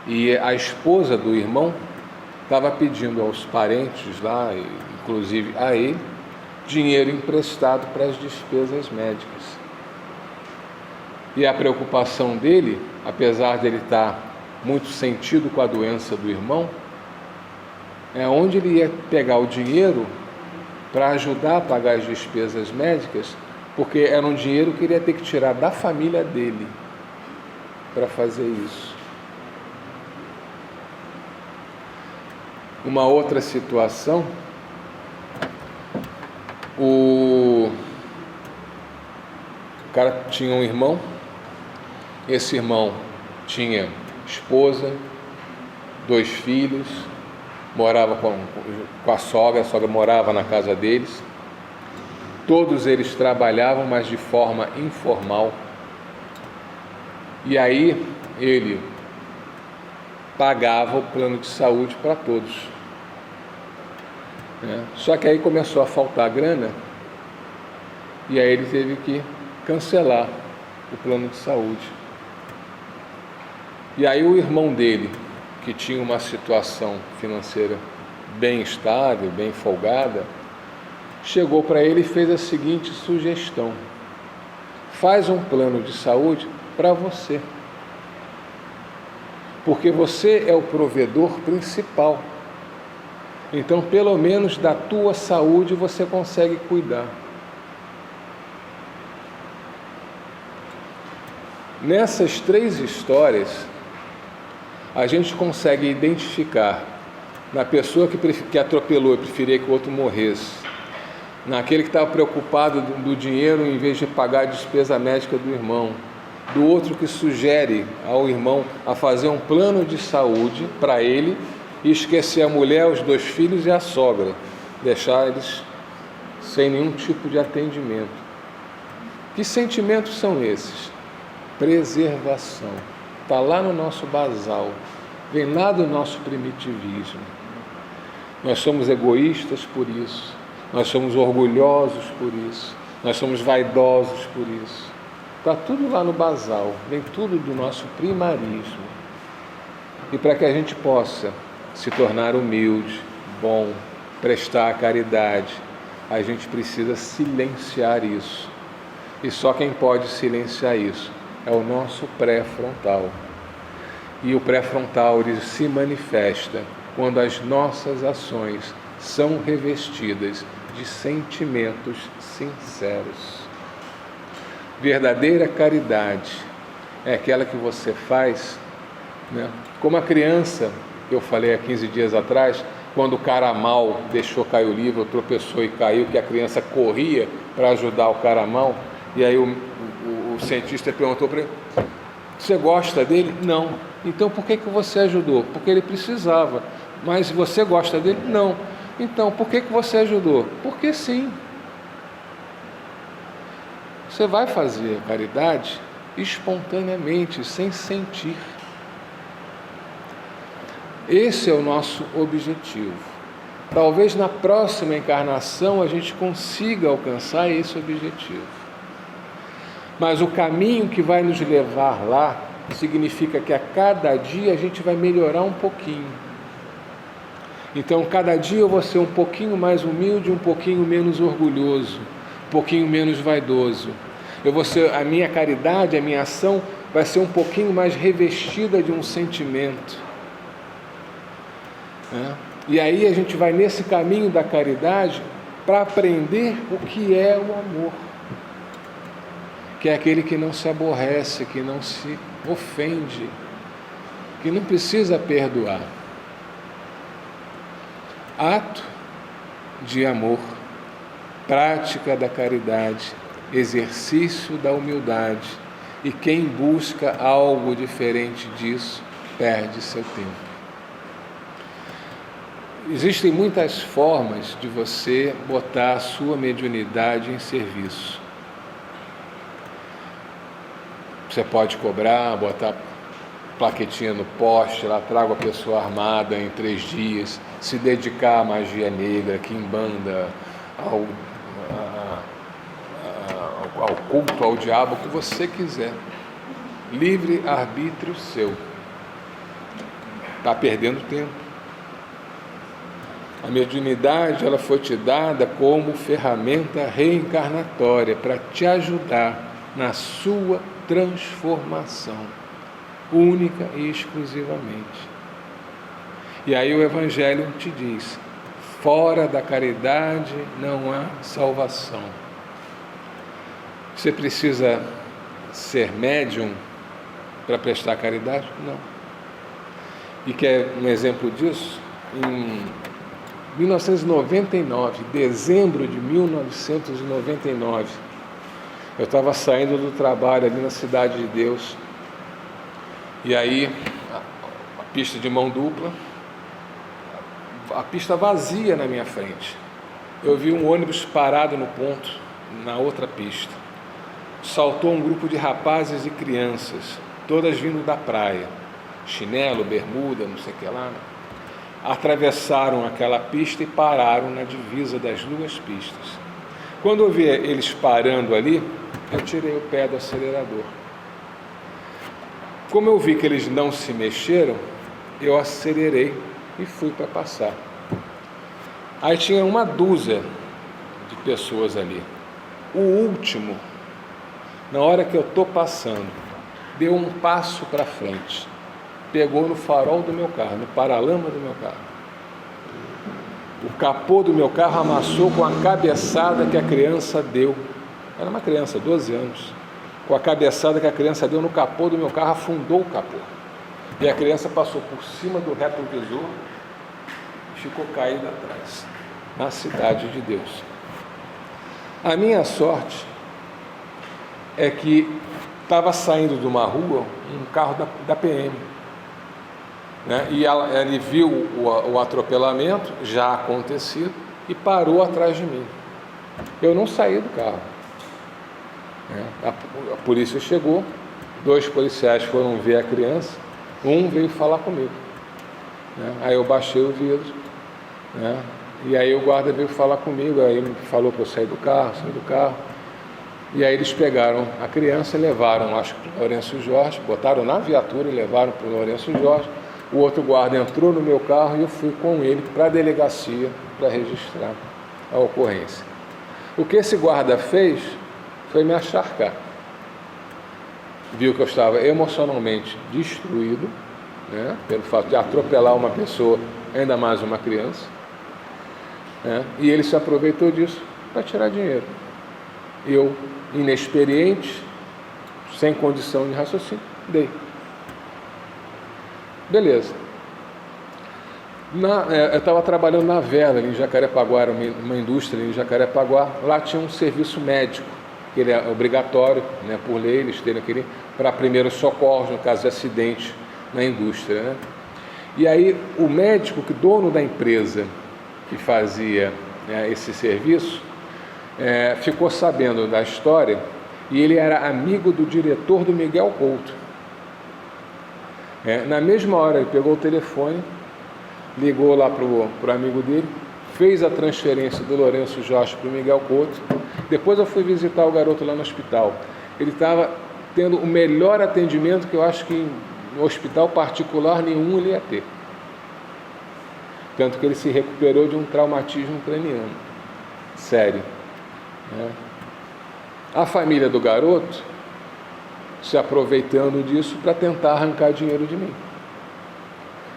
E a esposa do irmão estava pedindo aos parentes lá, inclusive a ele, dinheiro emprestado para as despesas médicas. E a preocupação dele, apesar de ele estar muito sentido com a doença do irmão, é onde ele ia pegar o dinheiro para ajudar a pagar as despesas médicas, porque era um dinheiro que ele ia ter que tirar da família dele para fazer isso. Uma outra situação, o cara tinha um irmão, esse irmão tinha esposa, 2 filhos, morava com a sogra morava na casa deles, todos eles trabalhavam, mas de forma informal, e aí ele pagava o plano de saúde para todos. Só que aí começou a faltar grana, e aí ele teve que cancelar o plano de saúde. E aí o irmão dele, que tinha uma situação financeira bem estável, bem folgada, chegou para ele e fez a seguinte sugestão: faz um plano de saúde para você, porque você é o provedor principal. Então, pelo menos da tua saúde você consegue cuidar. Nessas 3 histórias, a gente consegue identificar na pessoa que atropelou e preferia que o outro morresse, naquele que estava preocupado do dinheiro em vez de pagar a despesa médica do irmão, do outro que sugere ao irmão a fazer um plano de saúde para ele e esquecer a mulher, os 2 filhos e a sogra, deixar eles sem nenhum tipo de atendimento. Que sentimentos são esses? Preservação. Está lá no nosso basal, vem lá do nosso primitivismo. Nós somos egoístas por isso, nós somos orgulhosos por isso, nós somos vaidosos por isso. Está tudo lá no basal, vem tudo do nosso primarismo. E para que a gente possa se tornar humilde, bom, prestar a caridade, a gente precisa silenciar isso. E só quem pode silenciar isso é o nosso pré-frontal. E o pré-frontal ele se manifesta quando as nossas ações são revestidas de sentimentos sinceros. Verdadeira caridade é aquela que você faz, como a criança, eu falei há 15 dias atrás, quando o cara mal deixou cair o livro, tropeçou e caiu, que a criança corria para ajudar o cara mal, e aí o cientista perguntou para ele: você gosta dele? Não. Então por que você ajudou? Porque ele precisava. Mas você gosta dele? Não. Então por que você ajudou? Porque sim. Você vai fazer a caridade espontaneamente, sem sentir. Esse é o nosso objetivo. Talvez na próxima encarnação a gente consiga alcançar esse objetivo. Mas o caminho que vai nos levar lá significa que a cada dia a gente vai melhorar um pouquinho. Então, cada dia eu vou ser um pouquinho mais humilde, um pouquinho menos orgulhoso, um pouquinho menos vaidoso. A minha caridade, a minha ação vai ser um pouquinho mais revestida de um sentimento. E aí a gente vai nesse caminho da caridade para aprender o que é o amor, que é aquele que não se aborrece, que não se ofende, que não precisa perdoar. Ato de amor, prática da caridade, exercício da humildade, e quem busca algo diferente disso perde seu tempo. Existem muitas formas de você botar a sua mediunidade em serviço. Você pode cobrar, botar plaquetinha no poste, lá trago a pessoa armada em 3 dias, se dedicar à magia negra, quimbanda, ao culto, ao diabo, o que você quiser. Livre arbítrio seu. Está perdendo tempo. A mediunidade, ela foi te dada como ferramenta reencarnatória para te ajudar na sua transformação, única e exclusivamente. E aí o Evangelho te diz: fora da caridade não há salvação. Você precisa ser médium para prestar caridade? Não. E quer um exemplo disso? Em 1999, dezembro de 1999, eu estava saindo do trabalho ali na Cidade de Deus, e aí a pista de mão dupla, a pista vazia na minha frente. Eu vi um ônibus parado no ponto, na outra pista. Saltou um grupo de rapazes e crianças, todas vindo da praia, chinelo, bermuda, não sei o que lá, né? Atravessaram aquela pista e pararam na divisa das duas pistas. Quando eu vi eles parando ali, eu tirei o pé do acelerador. Como eu vi que eles não se mexeram, eu acelerei e fui para passar. Aí tinha uma dúzia de pessoas ali. O último, na hora que eu estou passando, deu um passo para frente, pegou no farol do meu carro, no paralama do meu carro. O capô do meu carro amassou com a cabeçada que a criança deu. Era uma criança, 12 anos. Com a cabeçada que a criança deu no capô do meu carro, afundou o capô. E a criança passou por cima do retrovisor e ficou caída atrás, na Cidade de Deus. A minha sorte é que estava saindo de uma rua um carro da PM. Né? E ele viu o atropelamento já acontecido e parou atrás de mim. Eu não saí do carro. Né? A polícia chegou, 2 policiais foram ver a criança, um veio falar comigo. Né? Aí eu baixei o vidro, né? E aí o guarda veio falar comigo, aí ele falou para eu sair do carro, e aí eles pegaram a criança e levaram, acho que para o Lourenço Jorge, botaram na viatura e levaram para o Lourenço Jorge. O outro guarda entrou no meu carro e eu fui com ele para a delegacia para registrar a ocorrência. O que esse guarda fez foi me acharcar. Viu que eu estava emocionalmente destruído, né, pelo fato de atropelar uma pessoa, ainda mais uma criança, né, e ele se aproveitou disso para tirar dinheiro. Eu, inexperiente, sem condição de raciocínio, dei. Beleza. Eu estava trabalhando na Vela, ali em Jacarepaguá, era uma indústria ali em Jacarepaguá. Lá tinha um serviço médico, que ele é obrigatório, né, por lei, eles terem aquele para primeiros socorros, no caso de acidente na indústria. Né? E aí o médico, que dono da empresa que fazia, né, esse serviço, ficou sabendo da história, e ele era amigo do diretor do Miguel Couto. Na mesma hora ele pegou o telefone, ligou lá para o amigo dele, fez a transferência do Lourenço Jorge para o Miguel Couto. Depois eu fui visitar o garoto lá no hospital. Ele estava tendo o melhor atendimento que eu acho que no hospital particular nenhum ele ia ter. Tanto que ele se recuperou de um traumatismo craniano sério. Né? A família do garoto se aproveitando disso para tentar arrancar dinheiro de mim.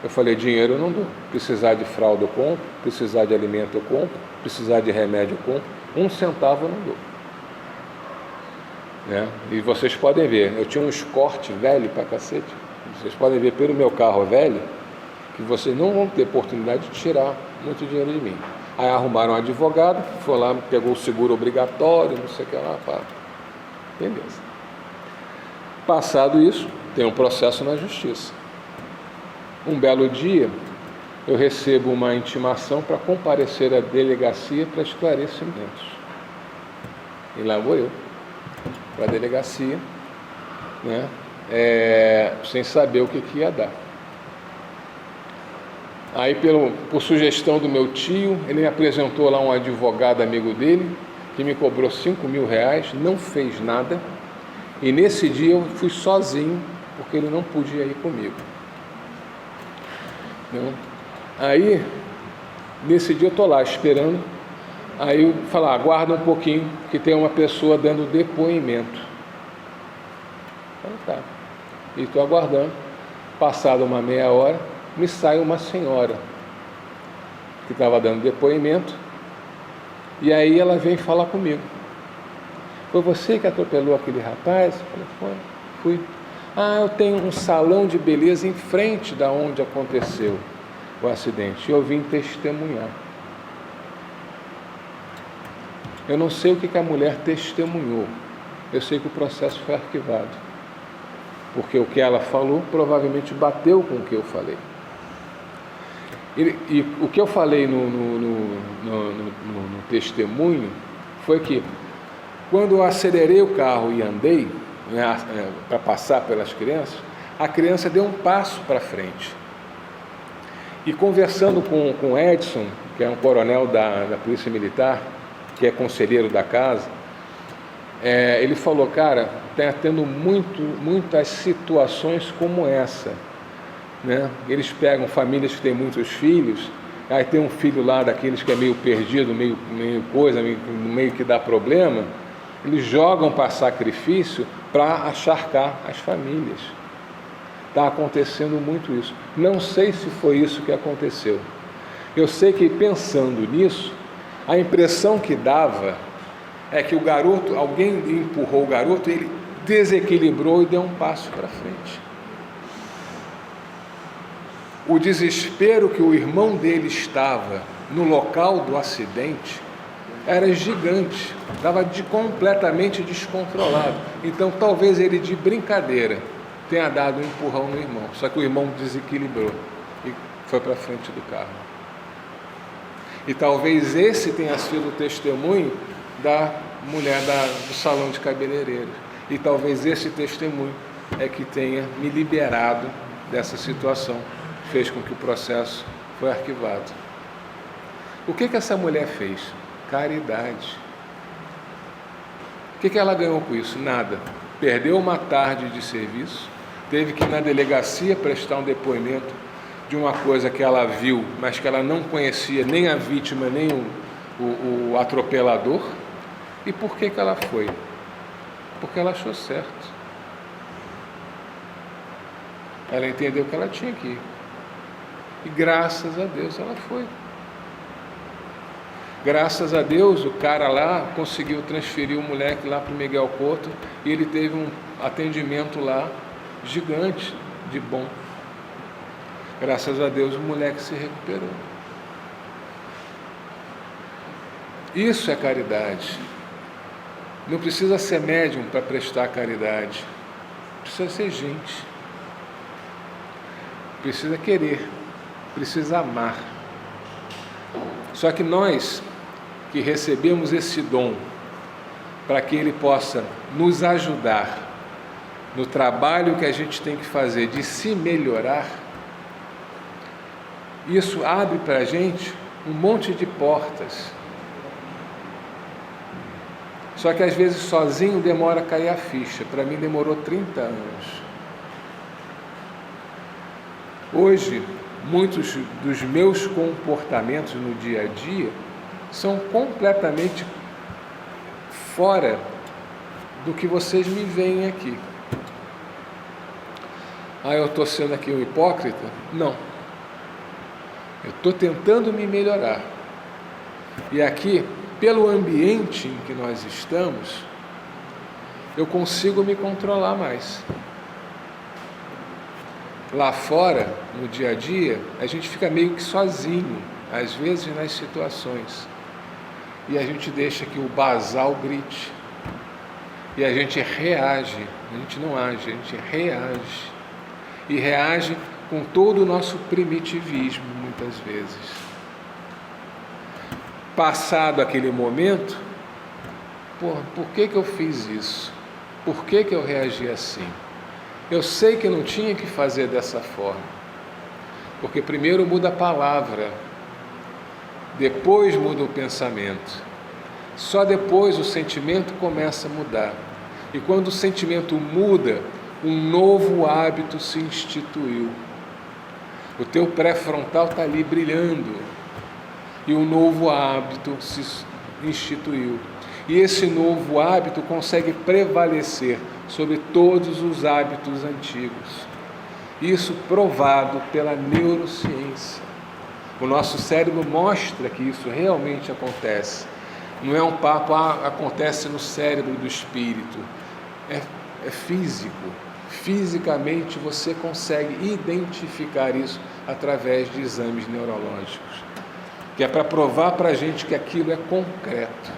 Eu falei: dinheiro eu não dou. Precisar de fralda eu compro, precisar de alimento eu compro, precisar de remédio eu compro, 1 centavo eu não dou. Né? E vocês podem ver, eu tinha um Escort velho pra cacete. Vocês podem ver pelo meu carro velho que vocês não vão ter oportunidade de tirar muito dinheiro de mim. Aí arrumaram um advogado, foi lá, pegou o seguro obrigatório, não sei o que lá, pá. Beleza. Passado isso, tem um processo na justiça. Um belo dia, eu recebo uma intimação para comparecer à delegacia para esclarecimentos. E lá vou eu, para a delegacia, né, sem saber o que ia dar. Aí, por sugestão do meu tio, ele me apresentou lá um advogado amigo dele, que me cobrou R$5.000, não fez nada. E nesse dia eu fui sozinho, porque ele não podia ir comigo. né? Aí, nesse dia eu estou lá esperando, aí eu falo, aguarda um pouquinho, que tem uma pessoa dando depoimento. Então tá, e estou aguardando, passada uma meia hora, me sai uma senhora, que estava dando depoimento, e aí ela vem falar comigo. Foi você que atropelou aquele rapaz? Eu falei, fui. Eu tenho um salão de beleza em frente da onde aconteceu o acidente, e eu vim testemunhar. Eu não sei o que a mulher testemunhou, eu sei que o processo foi arquivado, porque o que ela falou provavelmente bateu com o que eu falei. E o que eu falei no testemunho foi que, quando eu acelerei o carro e andei, né, para passar pelas crianças, a criança deu um passo para frente. E conversando com Edson, que é um coronel da Polícia Militar, que é conselheiro da casa, ele falou, cara, está tendo muitas situações como essa, né? Eles pegam famílias que têm muitos filhos, aí tem um filho lá daqueles que é meio perdido, meio que dá problema, eles jogam para sacrifício para acharcar as famílias. Está acontecendo muito isso. Não sei se foi isso que aconteceu. Eu sei que, pensando nisso, a impressão que dava é que o garoto, alguém empurrou o garoto, ele desequilibrou e deu um passo para frente. O desespero que o irmão dele estava no local do acidente era gigante, estava completamente descontrolado. Então talvez ele, de brincadeira, tenha dado um empurrão no irmão, só que o irmão desequilibrou e foi para frente do carro. E talvez esse tenha sido o testemunho da mulher do salão de cabeleireiros, e talvez esse testemunho é que tenha me liberado dessa situação, fez com que o processo foi arquivado. O que essa mulher fez? Caridade. O que ela ganhou com isso? Nada. Perdeu uma tarde de serviço, teve que ir na delegacia prestar um depoimento de uma coisa que ela viu, mas que ela não conhecia nem a vítima, nem o atropelador. E por que ela foi? Porque ela achou certo. Ela entendeu que ela tinha que ir. E graças a Deus ela foi. Graças a Deus o cara lá conseguiu transferir o moleque lá para o Miguel Couto, e ele teve um atendimento lá gigante, de bom. Graças a Deus o moleque se recuperou. Isso é caridade. Não precisa ser médium para prestar caridade. Precisa ser gente. Precisa querer. Precisa amar. Só que nós que recebemos esse dom para que ele possa nos ajudar no trabalho que a gente tem que fazer de se melhorar, isso abre para a gente um monte de portas. Só que às vezes sozinho demora a cair a ficha. Para mim demorou 30 anos. Hoje, muitos dos meus comportamentos no dia a dia são completamente fora do que vocês me veem aqui. Eu estou sendo aqui um hipócrita? Não. Eu estou tentando me melhorar. E aqui, pelo ambiente em que nós estamos, eu consigo me controlar mais. Lá fora, no dia a dia, a gente fica meio que sozinho, às vezes nas situações. E a gente deixa que o basal grite. E a gente reage, a gente não age, a gente reage. E reage com todo o nosso primitivismo, muitas vezes. Passado aquele momento, por que eu fiz isso? Por que eu reagi assim? Eu sei que eu não tinha que fazer dessa forma, porque primeiro muda a palavra, depois muda o pensamento, só depois o sentimento começa a mudar, e quando o sentimento muda, um novo hábito se instituiu. O teu pré-frontal está ali brilhando. E um novo hábito se instituiu. E esse novo hábito consegue prevalecer sobre todos os hábitos antigos. Isso provado pela neurociência. O nosso cérebro mostra que isso realmente acontece. Não é um papo, acontece no cérebro do espírito. É físico. Fisicamente você consegue identificar isso através de exames neurológicos, que é para provar para a gente que aquilo é concreto.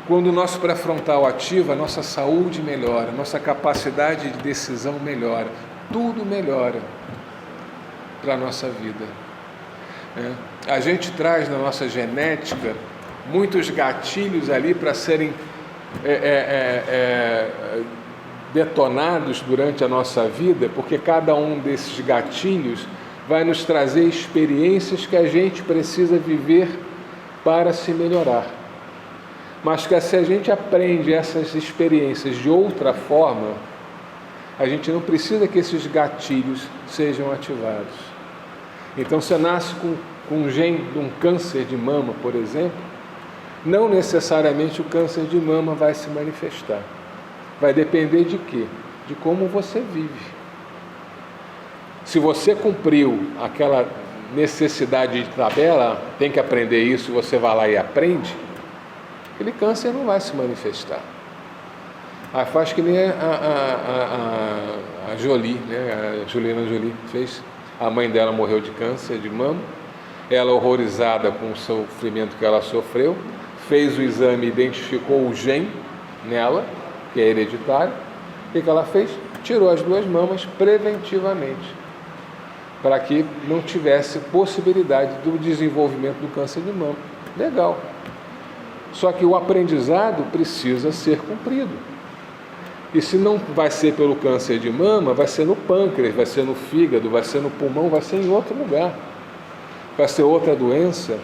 Quando o nosso pré-frontal ativa, a nossa saúde melhora, a nossa capacidade de decisão melhora, tudo melhora para a nossa vida. A gente traz na nossa genética muitos gatilhos ali para serem detonados durante a nossa vida, porque cada um desses gatilhos vai nos trazer experiências que a gente precisa viver para se melhorar. Mas que se a gente aprende essas experiências de outra forma, a gente não precisa que esses gatilhos sejam ativados. Então, você nasce com um gene de um câncer de mama, por exemplo, não necessariamente o câncer de mama vai se manifestar. Vai depender de quê? De como você vive. Se você cumpriu aquela necessidade de tabela, tem que aprender isso, você vai lá e aprende, aquele câncer não vai se manifestar. Aí faz que nem a Jolie, né? A Angelina Jolie fez. A mãe dela morreu de câncer de mama, ela horrorizada com o sofrimento que ela sofreu, fez o exame, identificou o gene nela, que é hereditário. O que ela fez? Tirou as 2 mamas preventivamente, para que não tivesse possibilidade do desenvolvimento do câncer de mama. Legal. Só que o aprendizado precisa ser cumprido. E se não vai ser pelo câncer de mama, vai ser no pâncreas, vai ser no fígado, vai ser no pulmão, vai ser em outro lugar. Vai ser outra doença.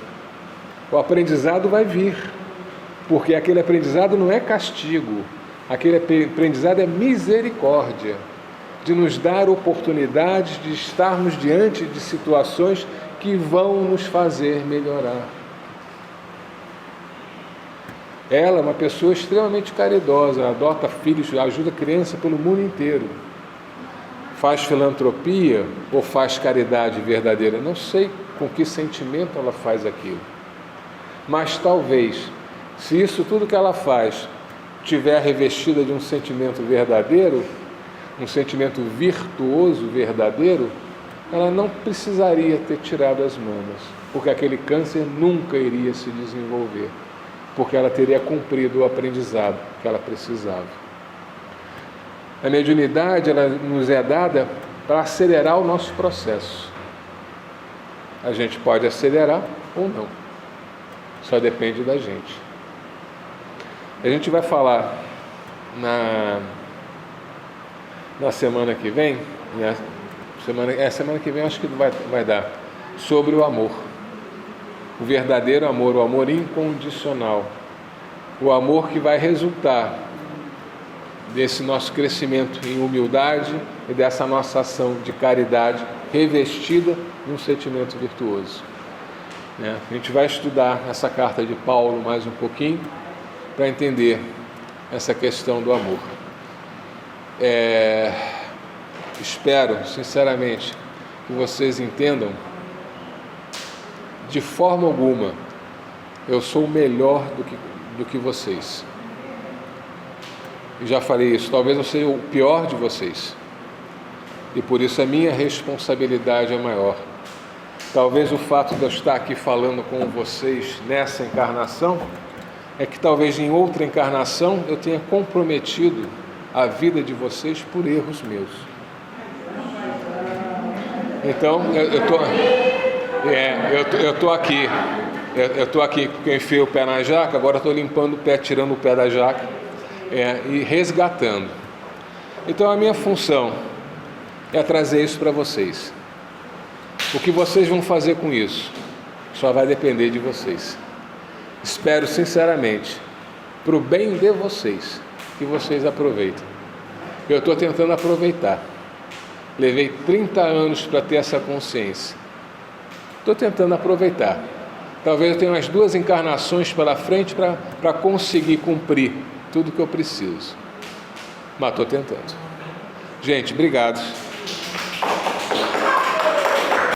O aprendizado vai vir. Porque aquele aprendizado não é castigo. Aquele aprendizado é misericórdia. De nos dar oportunidades de estarmos diante de situações que vão nos fazer melhorar. Ela é uma pessoa extremamente caridosa, adota filhos, ajuda criança pelo mundo inteiro. Faz filantropia ou faz caridade verdadeira? Não sei com que sentimento ela faz aquilo. Mas talvez, se isso tudo que ela faz tiver revestida de um sentimento verdadeiro, um sentimento virtuoso verdadeiro, ela não precisaria ter tirado as mamas, porque aquele câncer nunca iria se desenvolver, porque ela teria cumprido o aprendizado que ela precisava. A mediunidade, ela nos é dada para acelerar o nosso processo. A gente pode acelerar ou não, só depende da gente. A gente vai falar na semana que vem, semana que vem acho que vai dar, sobre o amor. O verdadeiro amor, o amor incondicional. O amor que vai resultar desse nosso crescimento em humildade e dessa nossa ação de caridade revestida num sentimento virtuoso. A gente vai estudar essa carta de Paulo mais um pouquinho para entender essa questão do amor. Espero, sinceramente, que vocês entendam. De forma alguma, eu sou melhor do que vocês. Eu já falei isso, talvez eu seja o pior de vocês. E por isso a minha responsabilidade é maior. Talvez o fato de eu estar aqui falando com vocês nessa encarnação, é que talvez em outra encarnação eu tenha comprometido a vida de vocês por erros meus. Então, eu estou aqui porque eu enfiei o pé na jaca, agora estou limpando o pé, tirando o pé da jaca e resgatando. Então a minha função é trazer isso para vocês. O que vocês vão fazer com isso só vai depender de vocês. Espero sinceramente, para o bem de vocês, que vocês aproveitem. Eu estou tentando aproveitar. Levei 30 anos para ter essa consciência. Estou tentando aproveitar. Talvez eu tenha umas 2 encarnações pela frente para conseguir cumprir tudo que eu preciso. Mas estou tentando. Gente, obrigado.